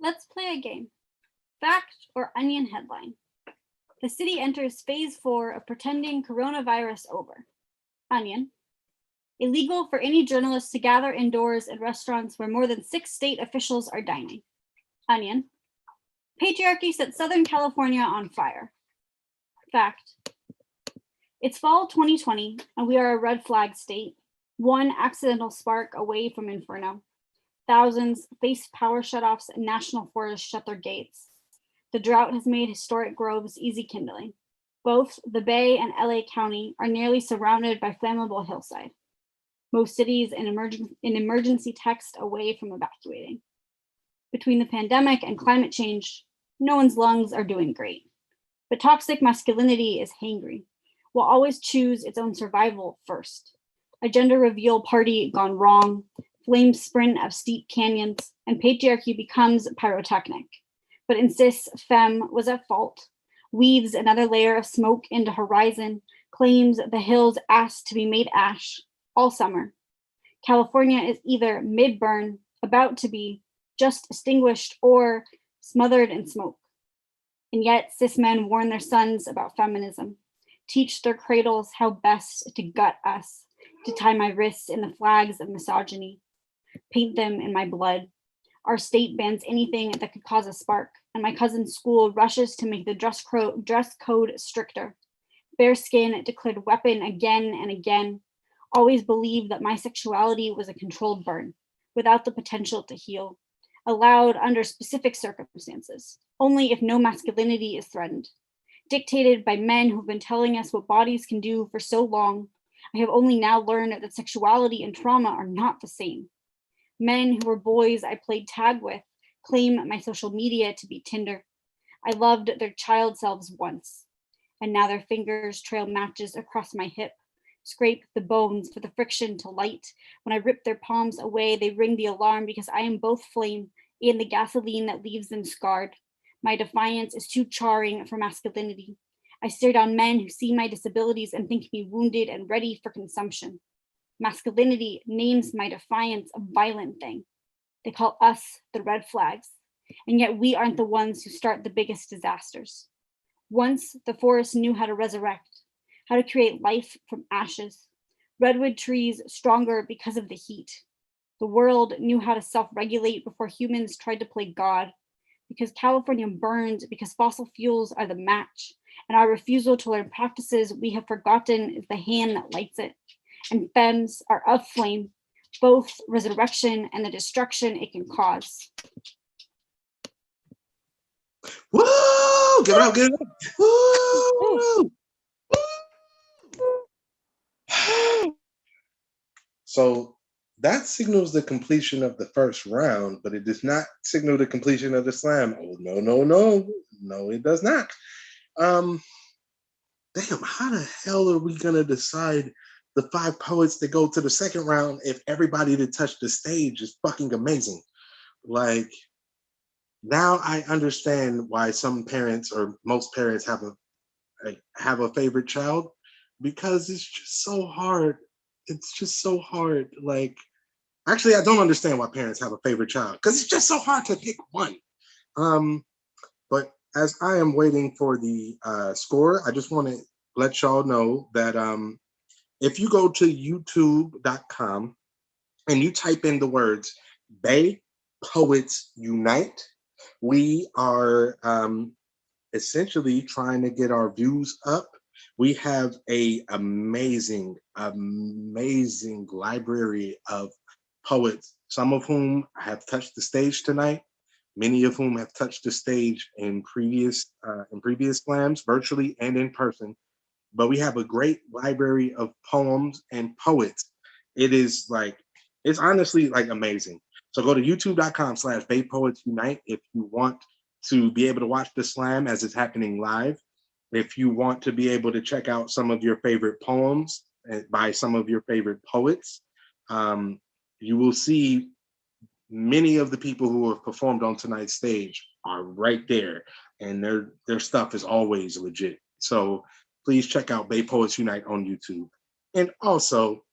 Let's play a game. Fact or onion headline. The city enters phase 4 of pretending coronavirus over. Onion. Illegal for any journalist to gather indoors in restaurants where more than 6 state officials are dining. Onion. Patriarchy set Southern California on fire. Fact. It's fall 2020 and we are a red flag state. One accidental spark away from inferno. Thousands face power shutoffs and national forests shut their gates. The drought has made historic groves easy kindling. Both the Bay and LA County are nearly surrounded by flammable hillside. Most cities in emergency text away from evacuating. Between the pandemic and climate change, no one's lungs are doing great. But toxic masculinity is hangry, will always choose its own survival first. A gender reveal party gone wrong, flames sprint up steep canyons, and patriarchy becomes pyrotechnic, but insists femme was at fault, weaves another layer of smoke into horizon, claims the hills asked to be made ash all summer. California is either mid-burn, about to be, just extinguished or smothered in smoke. And yet cis men warn their sons about feminism, teach their cradles how best to gut us, to tie my wrists in the flags of misogyny, paint them in my blood. Our state bans anything that could cause a spark, and my cousin's school rushes to make the dress code stricter. Bare skin declared weapon again and again. Always believed that my sexuality was a controlled burn, without the potential to heal, allowed under specific circumstances, only if no masculinity is threatened. Dictated by men who've been telling us what bodies can do for so long, I have only now learned that sexuality and trauma are not the same. Men who were boys I played tag with claim my social media to be Tinder. I loved their child selves once, and now their fingers trail matches across my hip, scrape the bones for the friction to light. When I rip their palms away, they ring the alarm because I am both flame and the gasoline that leaves them scarred. My defiance is too charring for masculinity. I stare down men who see my disabilities and think me wounded and ready for consumption. Masculinity names my defiance a violent thing. They call us the red flags, and yet we aren't the ones who start the biggest disasters. Once the forest knew how to resurrect, how to create life from ashes. Redwood trees stronger because of the heat. The world knew how to self-regulate before humans tried to play God, because California burned because fossil fuels are the match, and our refusal to learn practices we have forgotten is the hand that lights it. And femmes are of flame, both resurrection and the destruction it can cause. Woo! Give it up, give it up. Woo! So that signals the completion of the first round, but it does not signal the completion of the slam. Oh, no, no, no. No, it does not. Damn, how the hell are we going to decide the 5 poets that go to the second round if everybody that touched the stage is fucking amazing? Like, now I understand why some parents or most parents have a favorite child, because it's just so hard. It's just so hard. Like, actually, I don't understand why parents have a favorite child, because it's just so hard to pick one. But as I am waiting for the score, I just want to let y'all know that if you go to youtube.com and you type in the words Bay Poets Unite, we are essentially trying to get our views up. We have a amazing library of poets, some of whom have touched the stage tonight, many of whom have touched the stage in previous slams, virtually and in person. But we have a great library of poems and poets. It's honestly like amazing. So go to youtube.com/BayPoetsUnite if you want to be able to watch the slam as it's happening live. If you want to be able to check out some of your favorite poems by some of your favorite poets, you will see many of the people who have performed on tonight's stage are right there, and their stuff is always legit. So please check out Bay Poets Unite on YouTube. And also,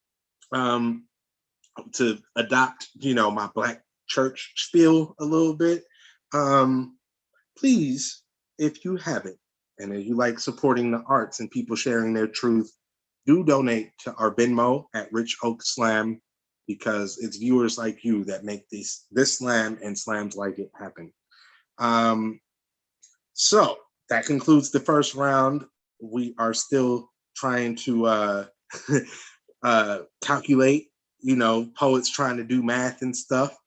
to adopt, my Black church spiel a little bit, please, if you haven't, and if you like supporting the arts and people sharing their truth, do donate to our Venmo at Rich Oak Slam, because it's viewers like you that make this slam and slams like it happen. So that concludes the first round. We are still trying to calculate, poets trying to do math and stuff.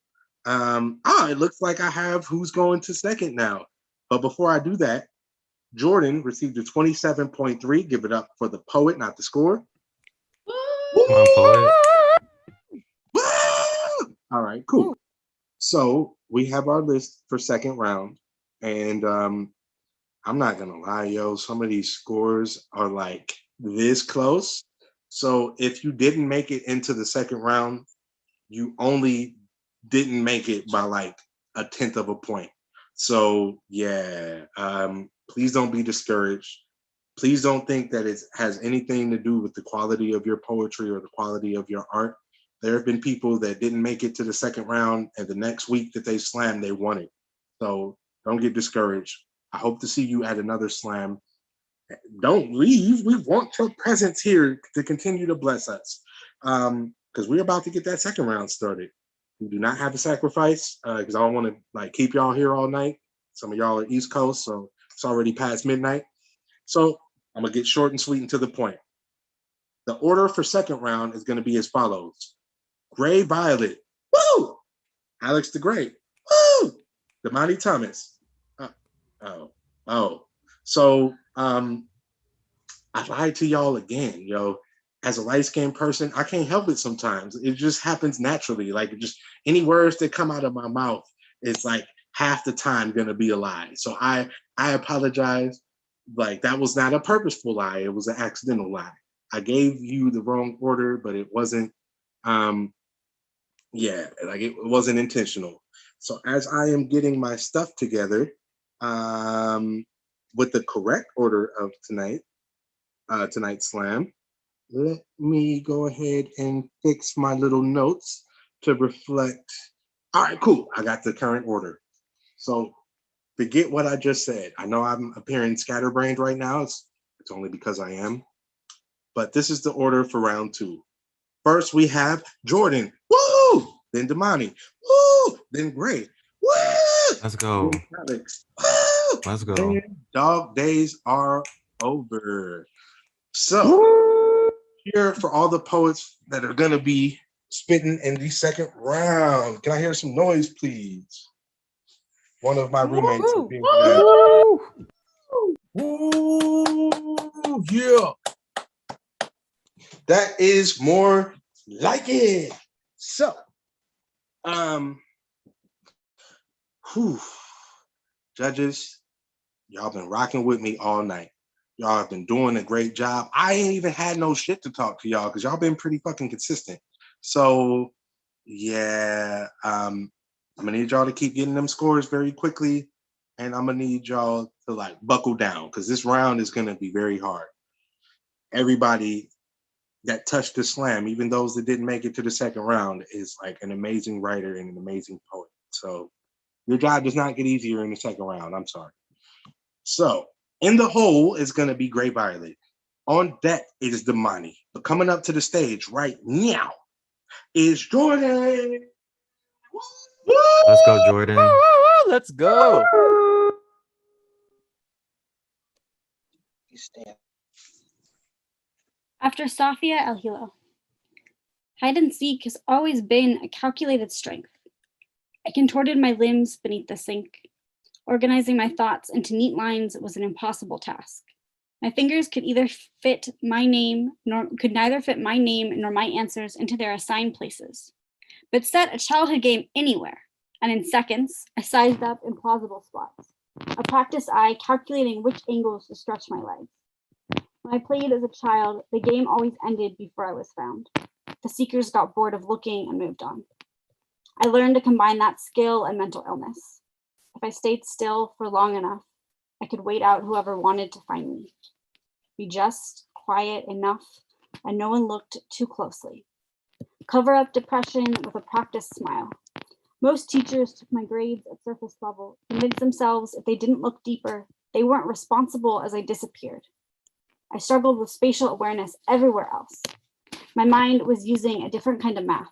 It looks like I have who's going to second now. But before I do that, Jordan received a 27.3. Give it up for the poet, not the score. Come on, poet. All right, cool. So we have our list for second round. And I'm not going to lie, yo, some of these scores are like this close. So if you didn't make it into the second round, you only didn't make it by like 1/10 of a point. So yeah, please don't be discouraged. Please don't think that it has anything to do with the quality of your poetry or the quality of your art. There have been people that didn't make it to the second round, and the next week that they slammed, they won it. So don't get discouraged. I hope to see you at another slam. Don't leave. We want your presence here to continue to bless us, because we're about to get that second round started. We do not have a sacrifice, because I don't want to like keep y'all here all night. Some of y'all are East Coast, so it's already past midnight. So I'm gonna get short and sweet and to the point. The order for second round is gonna be as follows: Gray Violet, woo! Alex the Great, woo! Damani Thomas. So I lied to y'all again, yo. As a light-skinned person, I can't help it sometimes. It just happens naturally. Like just any words that come out of my mouth, it's like half the time gonna be a lie. So I apologize. Like that was not a purposeful lie. It was an accidental lie. I gave you the wrong order, but it wasn't it wasn't intentional. So as I am getting my stuff together, with the correct order of tonight's slam, let me go ahead and fix my little notes to reflect. All right, cool. I got the current order. So forget what I just said. I know I'm appearing scatterbrained right now. It's only because I am. But this is the order for round 2. First, we have Jordan. Woo! Then Damani. Woo! Then Gray. Woo! Let's go. Then Alex. Woo! Let's go. Then dog days are over. So here for all the poets that are gonna be spitting in the second round. Can I hear some noise, please? One of my roommates is being Yeah. That is more like it. So, judges, y'all been rocking with me all night. Y'all have been doing a great job. I ain't even had no shit to talk to y'all because y'all been pretty fucking consistent. So, yeah, I'm gonna need y'all to keep getting them scores very quickly, and I'm gonna need y'all to like buckle down because this round is gonna be very hard. Everybody that touched the slam, even those that didn't make it to the second round, is like an amazing writer and an amazing poet. So your job does not get easier in the second round. I'm sorry. So in the hole is going to be Gray Violet. On deck is Damani. But coming up to the stage right now is Jordan. Let's go, Jordan. Let's go. After Safia El Hilo. Hide and seek has always been a calculated strength. I contorted my limbs beneath the sink. Organizing my thoughts into neat lines was an impossible task. My fingers could neither fit my name nor my answers into their assigned places. But set a childhood game anywhere, and in seconds, I sized up implausible spots. A practiced eye calculating which angles to stretch my legs. When I played as a child, the game always ended before I was found. The seekers got bored of looking and moved on. I learned to combine that skill and mental illness. If I stayed still for long enough, I could wait out whoever wanted to find me. Be just, quiet enough, and no one looked too closely. Cover up depression with a practiced smile. Most teachers took my grades at surface level, convinced themselves if they didn't look deeper, they weren't responsible as I disappeared. I struggled with spatial awareness everywhere else. My mind was using a different kind of math.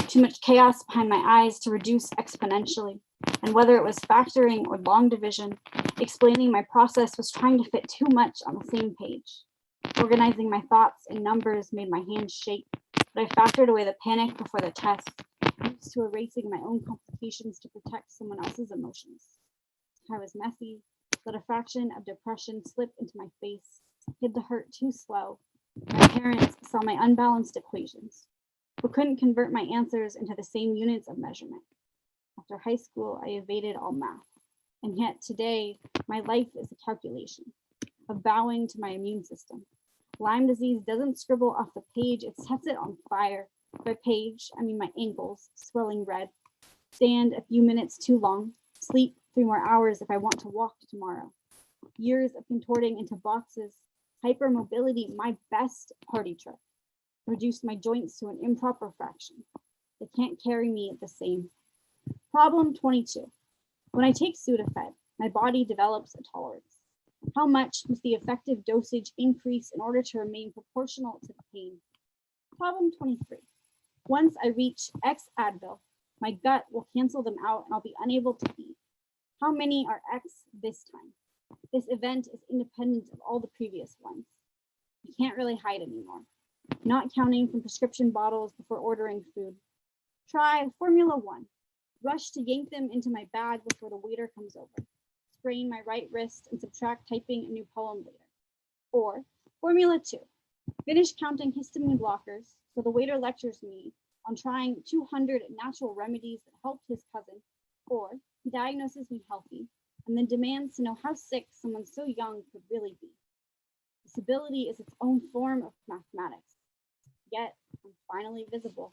Too much chaos behind my eyes to reduce exponentially. And whether it was factoring or long division, explaining my process was trying to fit too much on the same page. Organizing my thoughts in numbers made my hands shake, but I factored away the panic before the test, used to erasing my own complications to protect someone else's emotions. I was messy, let a fraction of depression slip into my face, hid the hurt too slow. My parents saw my unbalanced equations, but couldn't convert my answers into the same units of measurement. After high school, I evaded all math, and yet today, my life is a calculation, of bowing to my immune system. Lyme disease doesn't scribble off the page, it sets it on fire. By page, I mean my ankles, swelling red. Stand a few minutes too long, sleep 3 more hours if I want to walk tomorrow. Years of contorting into boxes, hypermobility, my best party trick. reduced my joints to an improper fraction. They can't carry me the same. Problem 22. When I take Sudafed, my body develops a tolerance. How much must the effective dosage increase in order to remain proportional to the pain? Problem 23. Once I reach X Advil, my gut will cancel them out and I'll be unable to eat. How many are X this time? This event is independent of all the previous ones. You can't really hide anymore. Not counting from prescription bottles before ordering food. Try Formula 1. Rush to yank them into my bag before the waiter comes over. Sprain my right wrist and subtract typing a new poem later. Or Formula 2. Finish counting histamine blockers so the waiter lectures me on trying 200 natural remedies that helped his cousin. Or he diagnoses me healthy and then demands to know how sick someone so young could really be. Disability is its own form of mathematics. Yet I'm finally visible.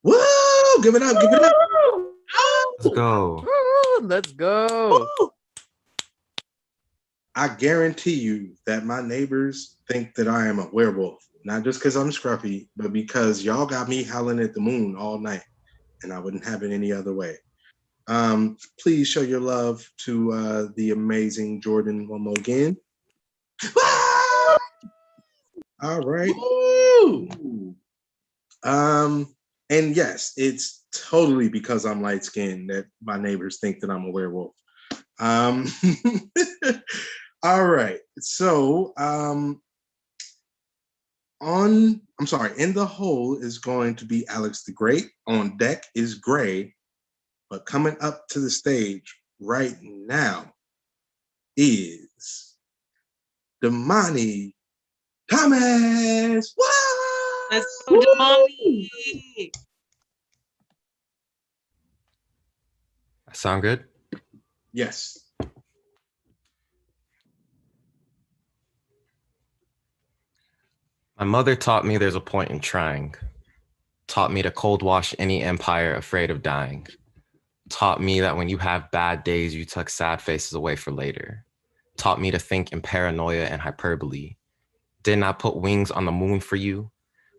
Woo! Give it up, give it up. Let's go. Woo, let's go. Woo! I guarantee you that my neighbors think that I am a werewolf, not just because I'm scruffy, but because y'all got me howling at the moon all night, and I wouldn't have it any other way. Please show your love to the amazing Jordan one more again. All right. And yes, it's totally because I'm light skinned that my neighbors think that I'm a werewolf. All right. So in the hole is going to be Alex the Great. On deck is Gray. But coming up to the stage right now is Damani Thomas. What? Let's go, Damani. Sound good? Yes. My mother taught me there's a point in trying. Taught me to cold wash any empire afraid of dying. Taught me that when you have bad days, you tuck sad faces away for later. Taught me to think in paranoia and hyperbole. Didn't I put wings on the moon for you?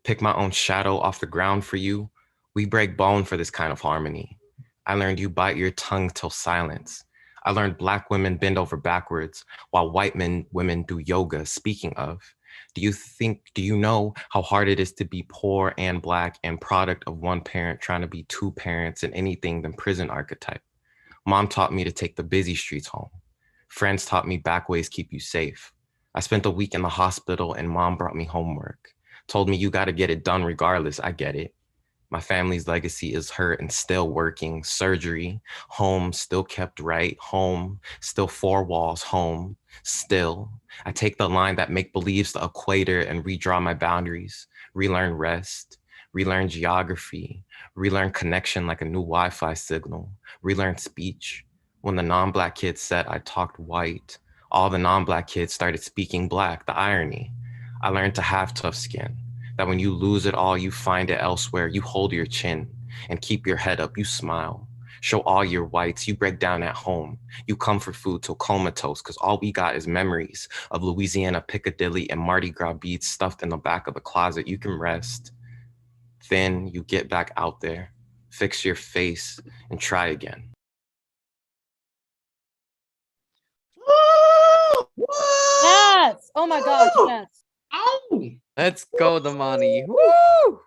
Pick my own shadow off the ground for you? We break bone for this kind of harmony. I learned you bite your tongue till silence. I learned Black women bend over backwards while white women do yoga. Speaking of, do you know how hard it is to be poor and Black and product of one parent trying to be two parents and anything than prison archetype? Mom taught me to take the busy streets home. Friends taught me back ways keep you safe. I spent a week in the hospital and mom brought me homework. Told me you got to get it done regardless. I get it. My family's legacy is hurt and still working. Surgery, home, still kept right. Home, still four walls, home, still. I take the line that make believes the equator and redraw my boundaries. Relearn rest, relearn geography, relearn connection like a new Wi-Fi signal. Relearn speech. When the non-Black kids said I talked white, all the non-Black kids started speaking Black, the irony. I learned to have tough skin. That when you lose it all, you find it elsewhere. You hold your chin and keep your head up. You smile, show all your whites. You break down at home. You come for food till comatose because all we got is memories of Louisiana, Piccadilly, and Mardi Gras beads stuffed in the back of the closet. You can rest. Then you get back out there, fix your face, and try again. Yes. Oh my gosh, yes. Oh. Let's go, Damani. Woo!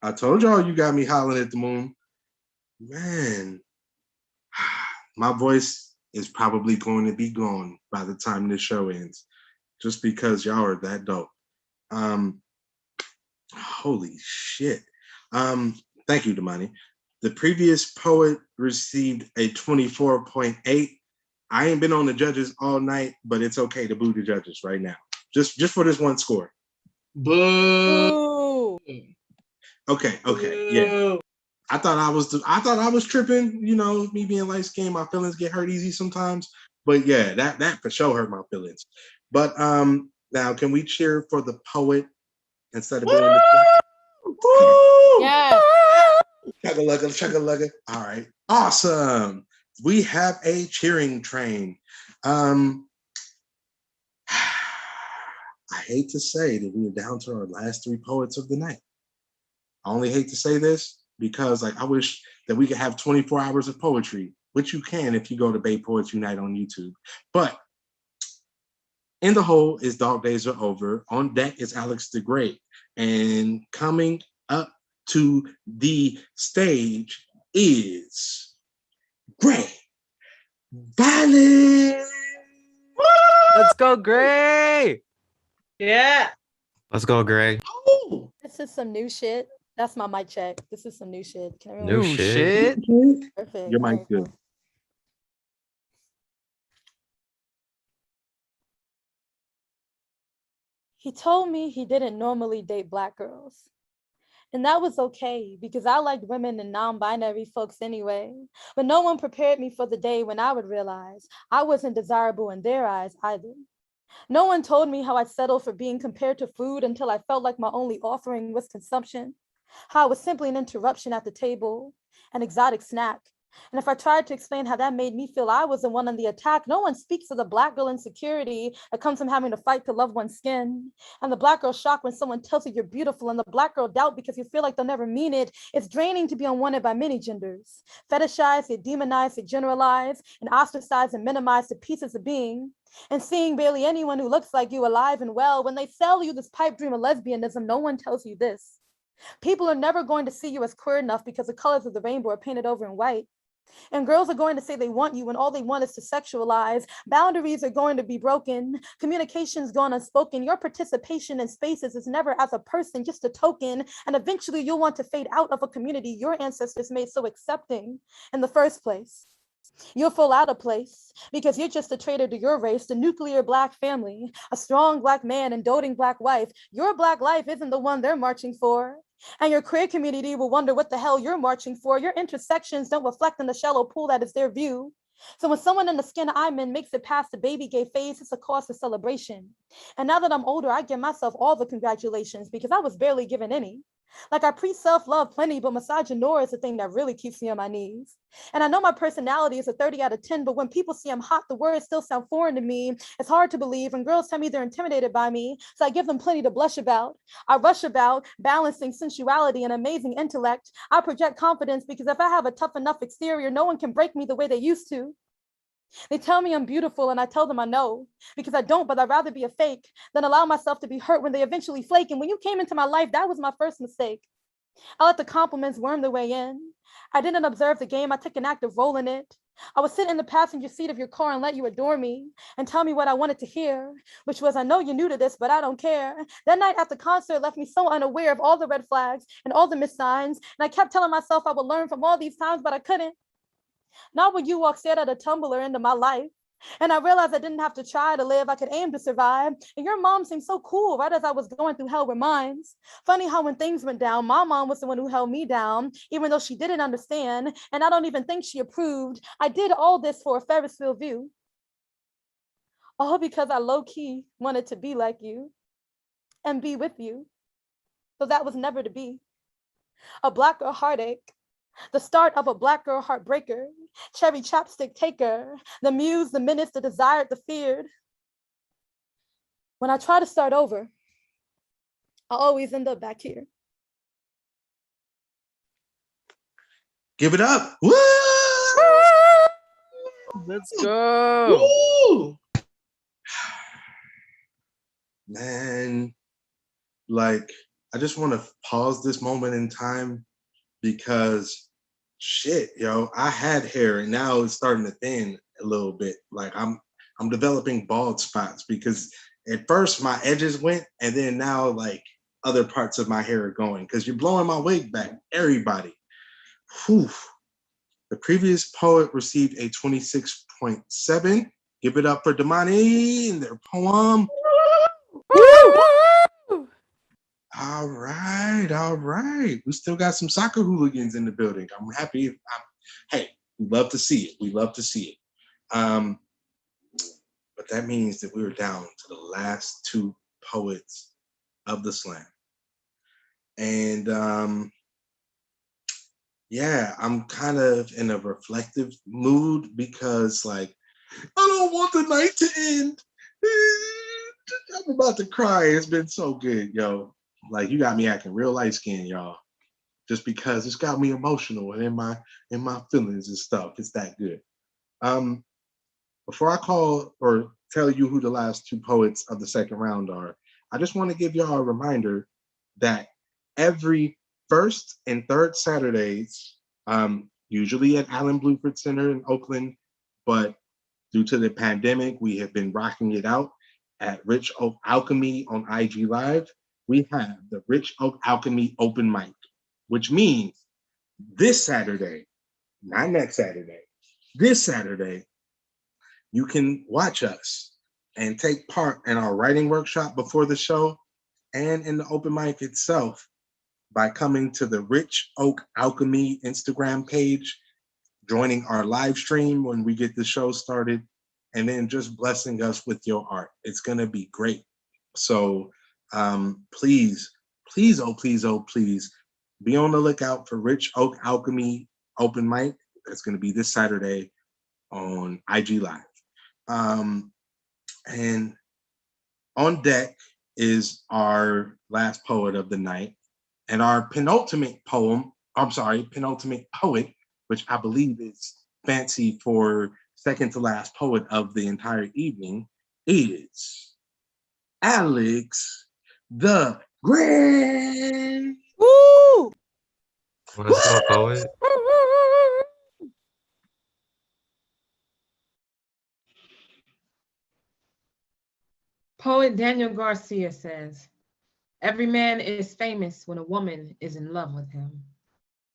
I told y'all you got me hollering at the moon. Man, my voice is probably going to be gone by the time this show ends, just because y'all are that dope. Holy shit. Thank you, Damani. The previous poet received a 24.8. I ain't been on the judges all night, but it's okay to boo the judges right now. Just for this one score. Boo. Okay, yeah. I thought I was tripping, you know, me being light skinned, my feelings get hurt easy sometimes. But yeah, that for sure hurt my feelings. But now can we cheer for the poet instead of booing the Yeah. Chugga-lugga. All right. Awesome. We have a cheering train. I hate to say that we are down to our last 3 poets of the night. I only hate to say this because like I wish that we could have 24 hours of poetry, which you can if you go to Bay Poetry Night on YouTube. But in the hole is Dog Days Are Over. On deck is Alex the Great. And coming up to the stage is Gray Violet. Let's go, Gray. Yeah. Let's go, Gray. Oh, This is some new shit. That's my mic check. This is some new shit. Can everyone New New shit. shit. Perfect. your All mic's right, good. cool. He told me he didn't normally date Black girls. And that was okay because I liked women and non-binary folks anyway. But no one prepared me for the day when I would realize I wasn't desirable in their eyes either. No one told me how I'd settle for being compared to food until I felt like my only offering was consumption, how I was simply an interruption at the table, an exotic snack. And if I tried to explain how that made me feel I was the one on the attack, no one speaks of the Black girl insecurity that comes from having to fight to love one's skin. And the Black girl shock when someone tells you you're beautiful, and the Black girl doubt because you feel like they'll never mean it. It's draining to be unwanted by many genders. Fetishized, they demonize, they generalize, and ostracize and minimize to pieces of being. And seeing barely anyone who looks like you alive and well, when they sell you this pipe dream of lesbianism, no one tells you this. People are never going to see you as queer enough because the colors of the rainbow are painted over in white. And girls are going to say they want you when all they want is to sexualize. Boundaries are going to be broken. Communication's gone unspoken. Your participation in spaces is never as a person, just a token. And eventually you'll want to fade out of a community your ancestors made so accepting in the first place. You'll fall out of place because you're just a traitor to your race, the nuclear Black family, a strong Black man and doting Black wife. Your Black life isn't the one they're marching for. And your queer community will wonder what the hell you're marching for. Your intersections don't reflect in the shallow pool that is their view. So when someone in the skin I'm in makes it past the baby gay phase, it's a cause for celebration. And now that I'm older, I give myself all the congratulations because I was barely given any. Like I pre-self-love plenty, but misogynoir is the thing that really keeps me on my knees. And I know my personality is a 30 out of 10, but when people see I'm hot, the words still sound foreign to me. It's hard to believe, and girls tell me they're intimidated by me, so I give them plenty to blush about. I rush about balancing sensuality and amazing intellect. I project confidence because if I have a tough enough exterior, no one can break me the way they used to. They tell me I'm beautiful and I tell them I know because I don't, but I'd rather be a fake than allow myself to be hurt when they eventually flake. And when you came into my life, that was my first mistake. I let the compliments worm their way in. I didn't observe the game. I took an active role in it. I would sit in the passenger seat of your car and let you adore me and tell me what I wanted to hear, which was, I know you're new to this, but I don't care. That night at the concert left me so unaware of all the red flags and all the missed signs. And I kept telling myself I would learn from all these times, but I couldn't. Not when you walked straight out of Tumblr into my life. And I realized I didn't have to try to live, I could aim to survive. And your mom seemed so cool right as I was going through hell with mines. Funny how when things went down, my mom was the one who held me down, even though she didn't understand. And I don't even think she approved. I did all this for a Ferris wheel view. All because I low-key wanted to be like you and be with you. So that was never to be. A Black girl heartache. The start of a Black girl heartbreaker, cherry chapstick taker, the muse, the menace, the desired, the feared. When I try to start over, I always end up back here. Give it up. Woo! Let's go. Woo! Man, like, I just want to pause this moment in time because shit, yo, I had hair and now it's starting to thin a little bit. Like I'm developing bald spots because at first my edges went and then now like other parts of my hair are going because you're blowing my wig back, everybody. Whew. The previous poet received a 26.7. Give it up for Damani and their poem. All right. We still got some soccer hooligans in the building. I'm happy. Hey, we love to see it. But that means that we were down to the last 2 poets of the slam. And yeah, I'm kind of in a reflective mood because like, I don't want the night to end. I'm about to cry. It's been so good, yo. Like you got me acting real light skinned, y'all. Just because it's got me emotional and in my feelings and stuff. It's that good. Before I call or tell you who the last two poets of the second round are, I just want to give y'all a reminder that every first and third Saturdays, usually at Allen Bluford Center in Oakland, but due to the pandemic, we have been rocking it out at Rich Oak Alchemy on IG Live. We have the Rich Oak Alchemy open mic, which means this Saturday, not next Saturday, this Saturday, you can watch us and take part in our writing workshop before the show and in the open mic itself by coming to the Rich Oak Alchemy Instagram page, joining our live stream when we get the show started, and then just blessing us with your art. It's gonna be great. So please, oh please, be on the lookout for Rich Oak Alchemy open mic. That's gonna be this Saturday on IG Live. And on deck is our last poet of the night, and our penultimate poet, which I believe is fancy for second to last poet of the entire evening, is Alex the Great. Woo! Let's go, poet. Poet Daniel Garcia says, every man is famous when a woman is in love with him.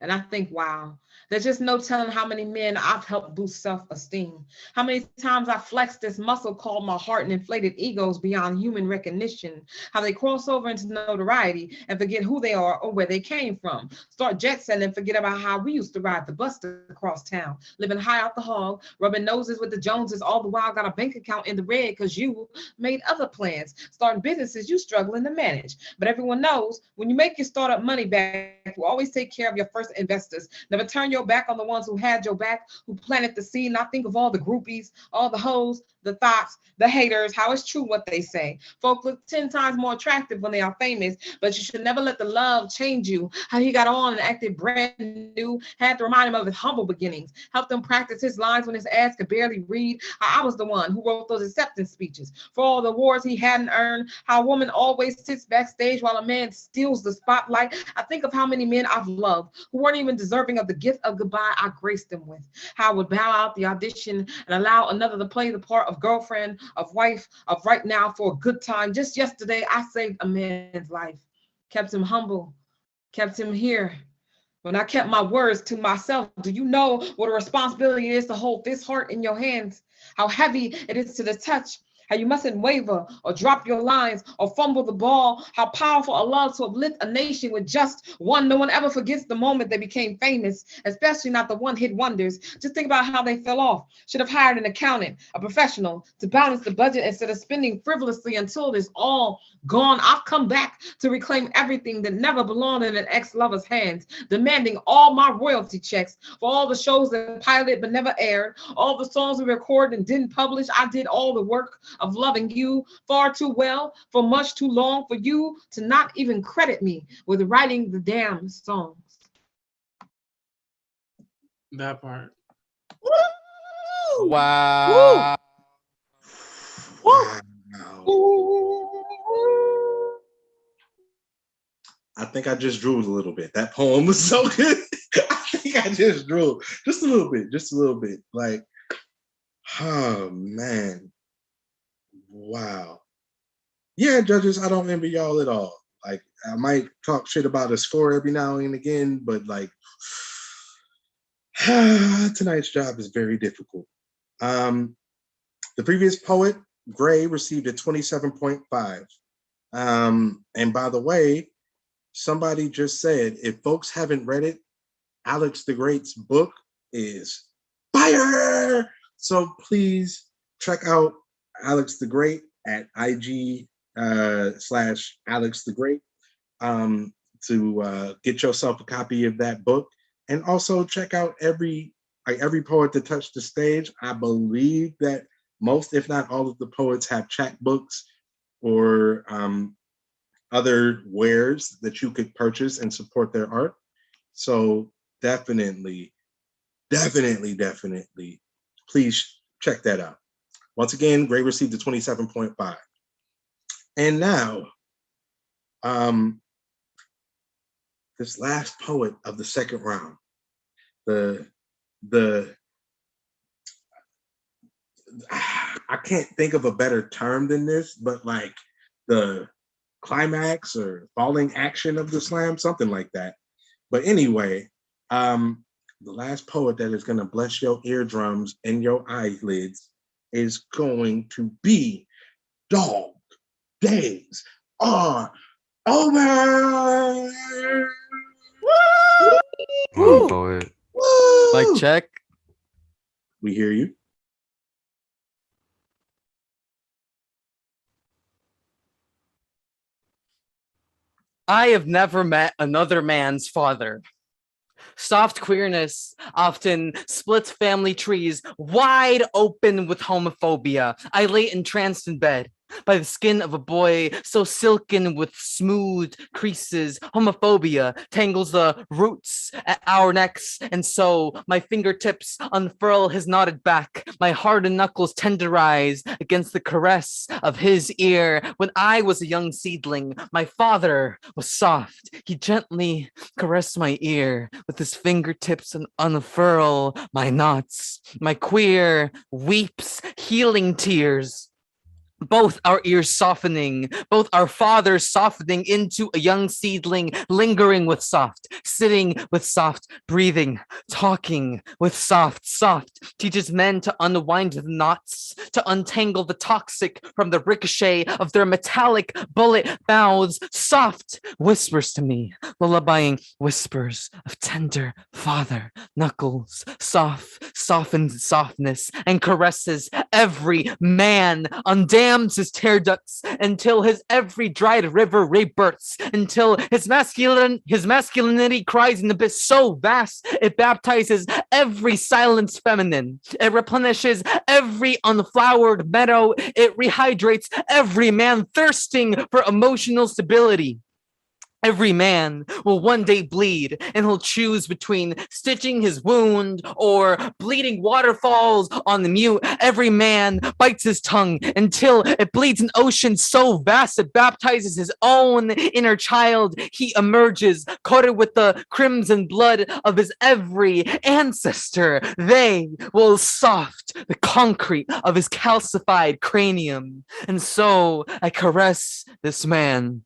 And I think, wow, there's just no telling how many men I've helped boost self-esteem. How many times I flexed this muscle called my heart and inflated egos beyond human recognition. How they cross over into notoriety and forget who they are or where they came from. Start jet setting and forget about how we used to ride the bus across town. Living high out the hog, rubbing noses with the Joneses, all the while got a bank account in the red because you made other plans. Starting businesses you struggling to manage. But everyone knows when you make your startup money back, you always take care of your first investors. Never turn your back on the ones who had your back, who planted the seed. And I think of all the groupies, all the hoes, the thoughts, the haters, how it's true what they say. Folk look 10 times more attractive when they are famous, but you should never let the love change you. How he got on and acted brand new, had to remind him of his humble beginnings, helped him practice his lines when his ass could barely read. How I was the one who wrote those acceptance speeches for all the awards he hadn't earned. How a woman always sits backstage while a man steals the spotlight. I think of how many men I've loved who weren't even deserving of the gift of goodbye I graced them with. How I would bow out the audition and allow another to play the part of girlfriend, of wife, of right now for a good time. Just yesterday, I saved a man's life, kept him humble, kept him here. When I kept my words to myself, do you know what a responsibility it is to hold this heart in your hands? How heavy it is to the touch. How you mustn't waver or drop your lines or fumble the ball. How powerful a love to uplift a nation with just one. No one ever forgets the moment they became famous, especially not the one-hit wonders. Just think about how they fell off. Should have hired an accountant, a professional to balance the budget instead of spending frivolously until it's all gone. I've come back to reclaim everything that never belonged in an ex-lover's hands, demanding all my royalty checks for all the shows that piloted but never aired, all the songs we recorded and didn't publish. I did all the work of loving you far too well for much too long for you to not even credit me with writing the damn songs. That part. Wow. Wow. I think I just drooled a little bit. That poem was so good. I think I just drooled just a little bit. Like, oh man. Wow. Yeah, judges, I don't envy y'all at all. Like, I might talk shit about a score every now and again, but like, tonight's job is very difficult. The previous poet, Gray, received a 27.5. And by the way, somebody just said, if folks haven't read it, Alex the Great's book is fire. So please check out Alex the Great at IG /Alex the Great to get yourself a copy of that book. And also check out every poet that touched the stage. I believe that most, if not all of the poets have chat books or other wares that you could purchase and support their art. So definitely, please check that out. Once again, Gray received a 27.5. And now, this last poet of the second round, I can't think of a better term than this, but like the climax or falling action of the slam, something like that. But anyway, the last poet that is going to bless your eardrums and your eyelids is going to be Dog Days Are Over. Woo! Poet. Woo! Mic check. We hear you. I have never met another man's father. Soft queerness often splits family trees wide open with homophobia. I lay entranced in bed by the skin of a boy so silken with smooth creases. Homophobia tangles the roots at our necks, and so my fingertips unfurl his knotted back. My hardened knuckles tenderize against the caress of his ear. When I was a young seedling, my father was soft. He gently caressed my ear with his fingertips and unfurl my knots. My queer weeps healing tears. Both our ears softening, both our fathers softening into a young seedling, lingering with soft, sitting with soft, breathing, talking with soft. Soft teaches men to unwind the knots, to untangle the toxic from the ricochet of their metallic bullet mouths. Soft whispers to me, lullabying whispers of tender father knuckles. Soft softens softness and caresses every man, undammed his tear ducts until his every dried river rebirths, until his masculinity cries an abyss so vast it baptizes every silenced feminine. It replenishes every unflowered meadow. It rehydrates every man thirsting for emotional stability. Every man will one day bleed, and he'll choose between stitching his wound or bleeding waterfalls on the mute. Every man bites his tongue until it bleeds an ocean so vast it baptizes his own inner child. He emerges coated with the crimson blood of his every ancestor. They will soft the concrete of his calcified cranium. And so I caress this man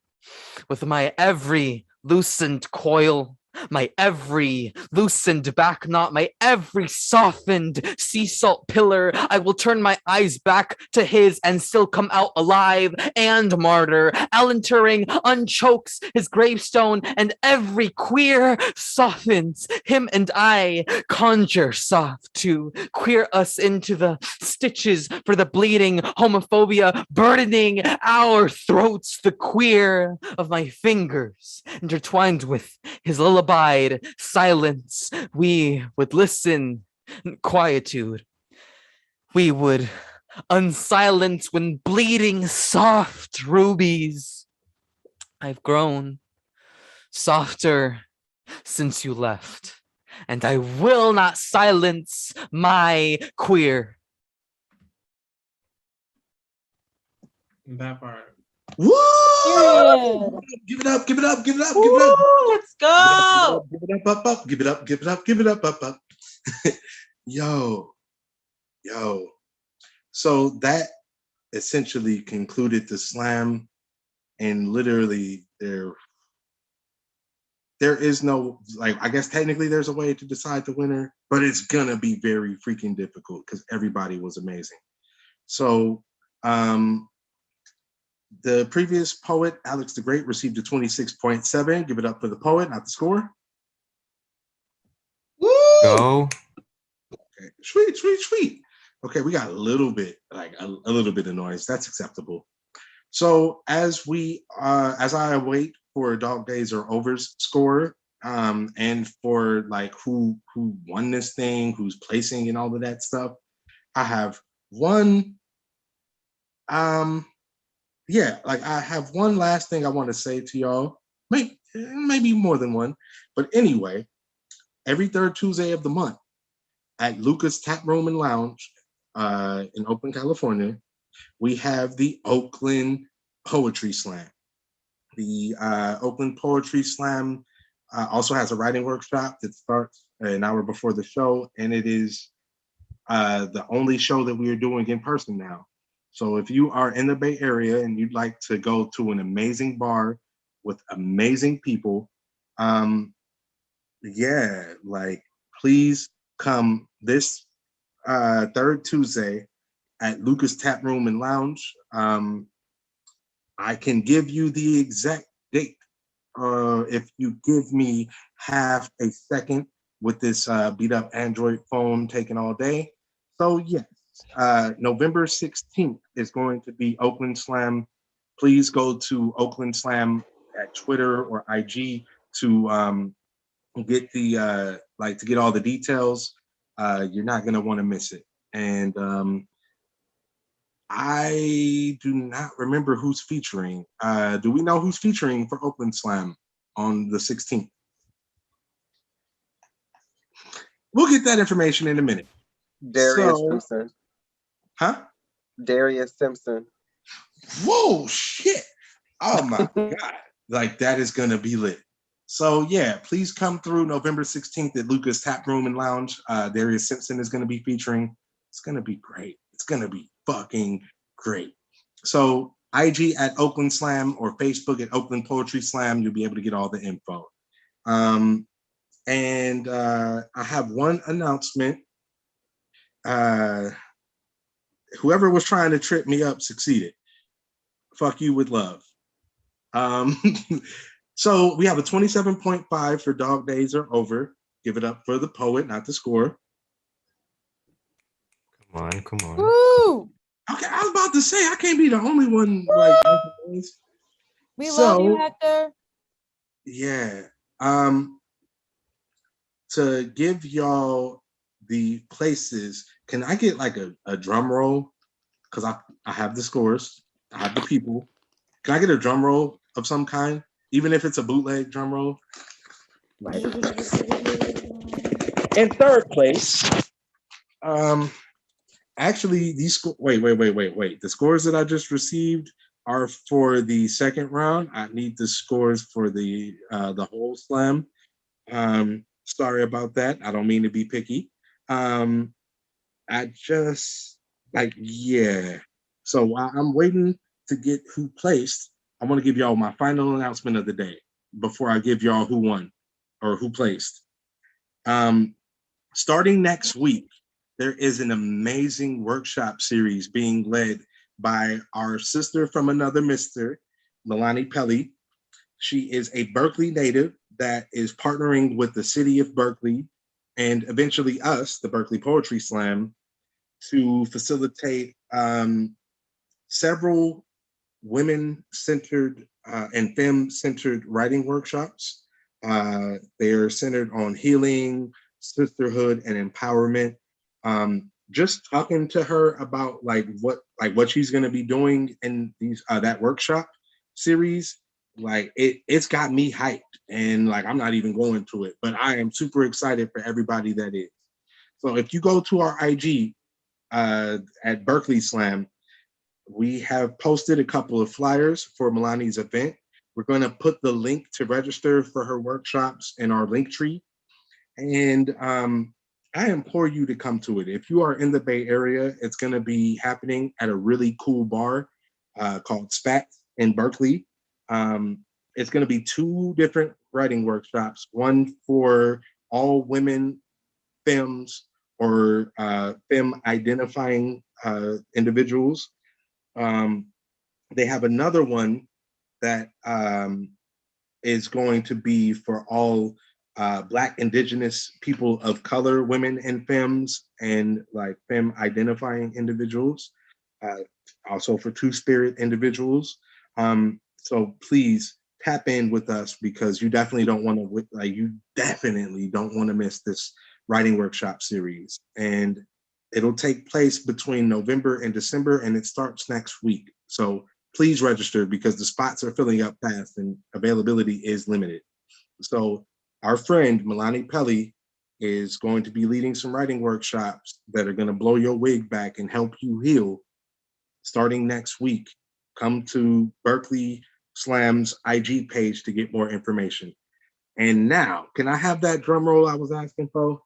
with my every loosened coil, my every loosened back knot, my every softened sea salt pillar. I will turn my eyes back to his and still come out alive and martyr. Alan Turing unchokes his gravestone, and every queer softens. Him and I conjure soft to queer us into the stitches for the bleeding homophobia burdening our throats. The queer of my fingers intertwined with his lullabied silence. We would listen in quietude. We would unsilence when bleeding soft rubies. I've grown softer since you left, and I will not silence my queer. That part. Woo! Period. Give it up, give it up, give it up, give it up. Let's go. Give it up, give it up, give it up, give it up, up. Yo. So that essentially concluded the slam, and literally there is no, like, I guess technically there's a way to decide the winner, but it's gonna be very freaking difficult because everybody was amazing. So the previous poet, Alex the Great, received a 26.7. Give it up for the poet, not the score. Woo! Go. Okay. Sweet. Okay, we got a little bit, like a little bit of noise. That's acceptable. So as I await for Dog Days Are Over's score, and for like who won this thing, who's placing and all of that stuff, I have one yeah, like I have one last thing I want to say to y'all. Maybe more than one. But anyway, every third Tuesday of the month at Lucas Tap Room and Lounge in Oakland, California, we have the Oakland Poetry Slam. The Oakland Poetry Slam also has a writing workshop that starts an hour before the show, and it is the only show that we are doing in person now. So if you are in the Bay Area and you'd like to go to an amazing bar with amazing people, yeah, like please come this third Tuesday at Lucas Tap Room and Lounge. I can give you the exact date if you give me half a second with this beat up Android phone taking all day. So yes, November 16th is going to be Oakland Slam. Please go to Oakland Slam at Twitter or IG to get the to get all the details. You're not gonna want to miss it. And I do not remember who's featuring. Do we know who's featuring for Oakland Slam on the 16th? We'll get that information in a minute. Darius Simpson. Huh? Darius Simpson. Whoa, shit. Oh my God. Like that is gonna be lit. So yeah, please come through November 16th at Lucas Tap Room and Lounge. Darius Simpson is gonna be featuring. It's gonna be great. It's gonna be fucking great. So IG at Oakland Slam or Facebook at Oakland Poetry Slam, you'll be able to get all the info. And I have one announcement. Whoever was trying to trip me up succeeded. Fuck you with love. So we have a 27.5 for Dog Days Are Over. Give it up for the poet, not the score. Come on. Woo! Okay, I was about to say I can't be the only one. We love you, Hector. Yeah. To give y'all the places, can I get like a drum roll? Because I have the scores, I have the people. Can I get a drum roll of some kind? Even if it's a bootleg drum roll? Like, in third place, actually, these wait. The scores that I just received are for the second round. I need the scores for the whole slam. Sorry about that. I don't mean to be picky. I just yeah. So while I'm waiting to get who placed, I want to give y'all my final announcement of the day before I give y'all who won or who placed. Starting next week, there is an amazing workshop series being led by our sister from another mister, Milani Pelly. She is a Berkeley native that is partnering with the city of Berkeley and eventually us, the Berkeley Poetry Slam, to facilitate several women-centered and femme-centered writing workshops. They are centered on healing, sisterhood, and empowerment. Just talking to her about what she's going to be doing in these that workshop series, it's got me hyped, and I'm not even going to it, but I am super excited for everybody that is. So if you go to our IG at Berkeley Slam, we have posted a couple of flyers for Milani's event. We're going to put the link to register for her workshops in our link tree. And I implore you to come to it. If you are in the Bay Area, it's going to be happening at a really cool bar called Spats in Berkeley. It's going to be 2 different writing workshops, one for all women femmes or femme identifying individuals. They have another one that is going to be for all Black, Indigenous people of color, women and femmes, and femme identifying individuals. Also for Two-Spirit individuals. So please tap in with us because you definitely don't want to miss this writing workshop series. And it'll take place between November and December, and it starts next week. So please register because the spots are filling up fast and availability is limited. So our friend Milani Pelly is going to be leading some writing workshops that are going to blow your wig back and help you heal starting next week. Come to Berkeley Slam's IG page to get more information. And now, can I have that drum roll I was asking for?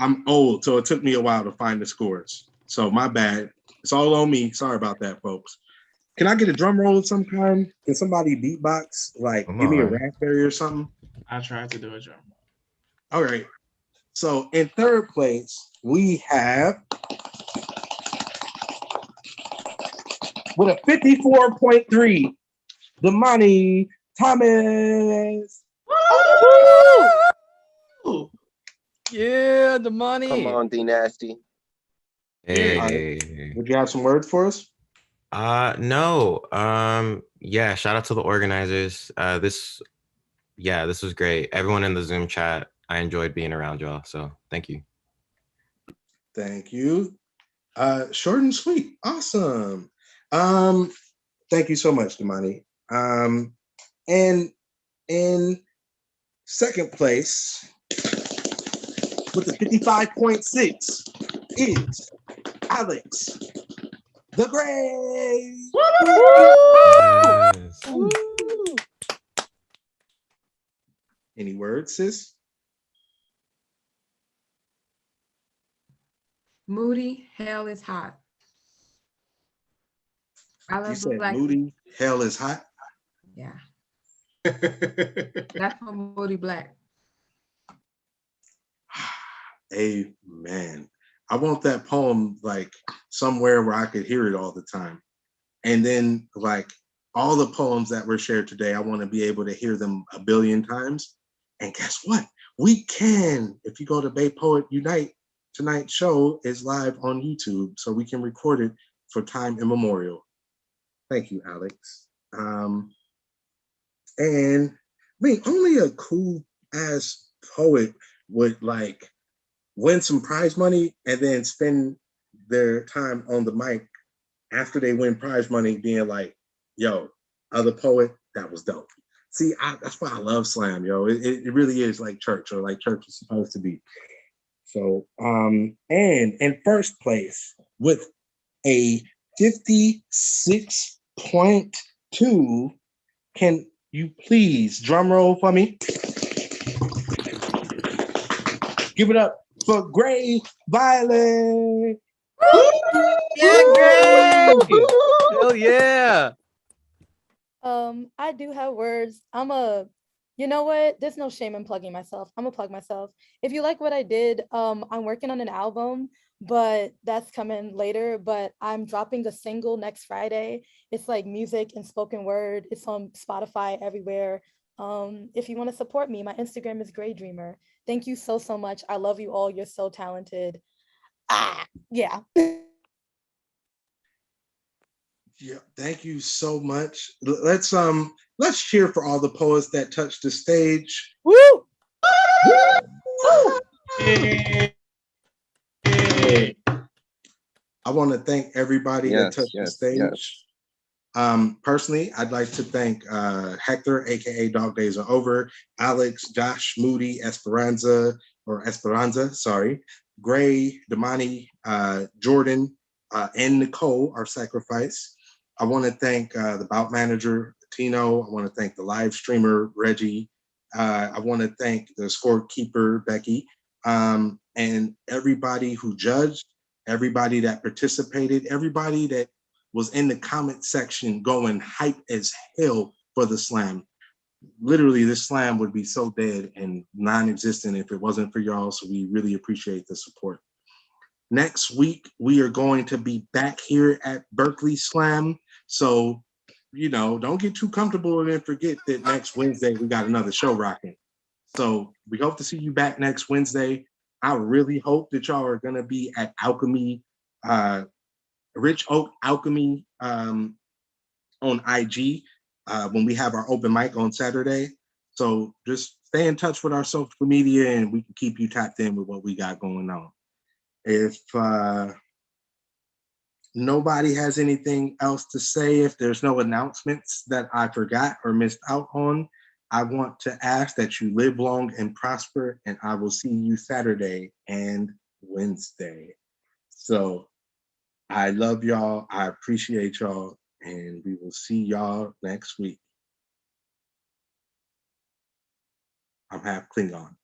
I'm old, so it took me a while to find the scores. So my bad. It's all on me. Sorry about that, folks. Can I get a drum roll of some kind? Can somebody beatbox? Like, give me a raspberry or something? I tried to do a drum roll. All right. So in third place, we have with a 54.3, Damani Thomas. Woo! Yeah, the money. Come on, D Nasty. Hey. Would you have some words for us? No. Yeah, shout out to the organizers. This was great. Everyone in the Zoom chat, I enjoyed being around y'all. So thank you. Thank you. Short and sweet. Awesome. Thank you so much, Damani. And in second place with the 55.6 is Alex the Gray. Yes. Any words, sis? Moody, hell is hot. I You love said black. Moody, hell is hot. Yeah. That's from Moody Black. Amen. I want that poem like somewhere where I could hear it all the time. And then like all the poems that were shared today, I want to be able to hear them a billion times. And guess what? We can. If you go to Bay Poet Unite, tonight's show is live on YouTube, so we can record it for time immemorial. Thank you, Alex. And I mean, only a cool ass poet would like win some prize money and then spend their time on the mic after they win prize money being like, yo, other poet, that was dope. See, that's why I love slam, yo. It really is like church, or like church is supposed to be. So, and in first place with a 56.2, can you please drum roll for me? Give it up for Gray Violet. Yeah, Gray! Hell yeah! I do have words. You know what? There's no shame in plugging myself. I'm gonna plug myself. If you like what I did, I'm working on an album, but that's coming later. But I'm dropping a single next Friday. It's like music and spoken word. It's on Spotify everywhere. If you want to support me, my Instagram is Gray Dreamer. Thank you so much. I love you all. You're so talented. Yeah. Yeah, thank you so much. Let's cheer for all the poets that touched the stage. Woo! I want to thank everybody that touched the stage. Personally, I'd like to thank Hector, aka Dog Days Are Over, Alex, Josh, Moody, Esperanza, sorry, Gray, Damani, Jordan, and Nicole, our sacrifice. I want to thank the bout manager, Tino. I want to thank the live streamer, Reggie. I want to thank the scorekeeper, Becky, and everybody who judged, everybody that participated, everybody that was in the comment section going hype as hell for the slam. Literally, this slam would be so dead and non-existent if it wasn't for y'all, so we really appreciate the support. Next week, we are going to be back here at Berkeley Slam. So, you know, don't get too comfortable and then forget that next Wednesday, we got another show rocking. So we hope to see you back next Wednesday. I really hope that y'all are going to be at Alchemy, Rich Oak Alchemy on IG when we have our open mic on Saturday. So just stay in touch with our social media and we can keep you tapped in with what we got going on. If nobody has anything else to say, if there's no announcements that I forgot or missed out on, I want to ask that you live long and prosper, and I will see you Saturday and Wednesday. So I love y'all. I appreciate y'all, and we will see y'all next week. I'm half Klingon.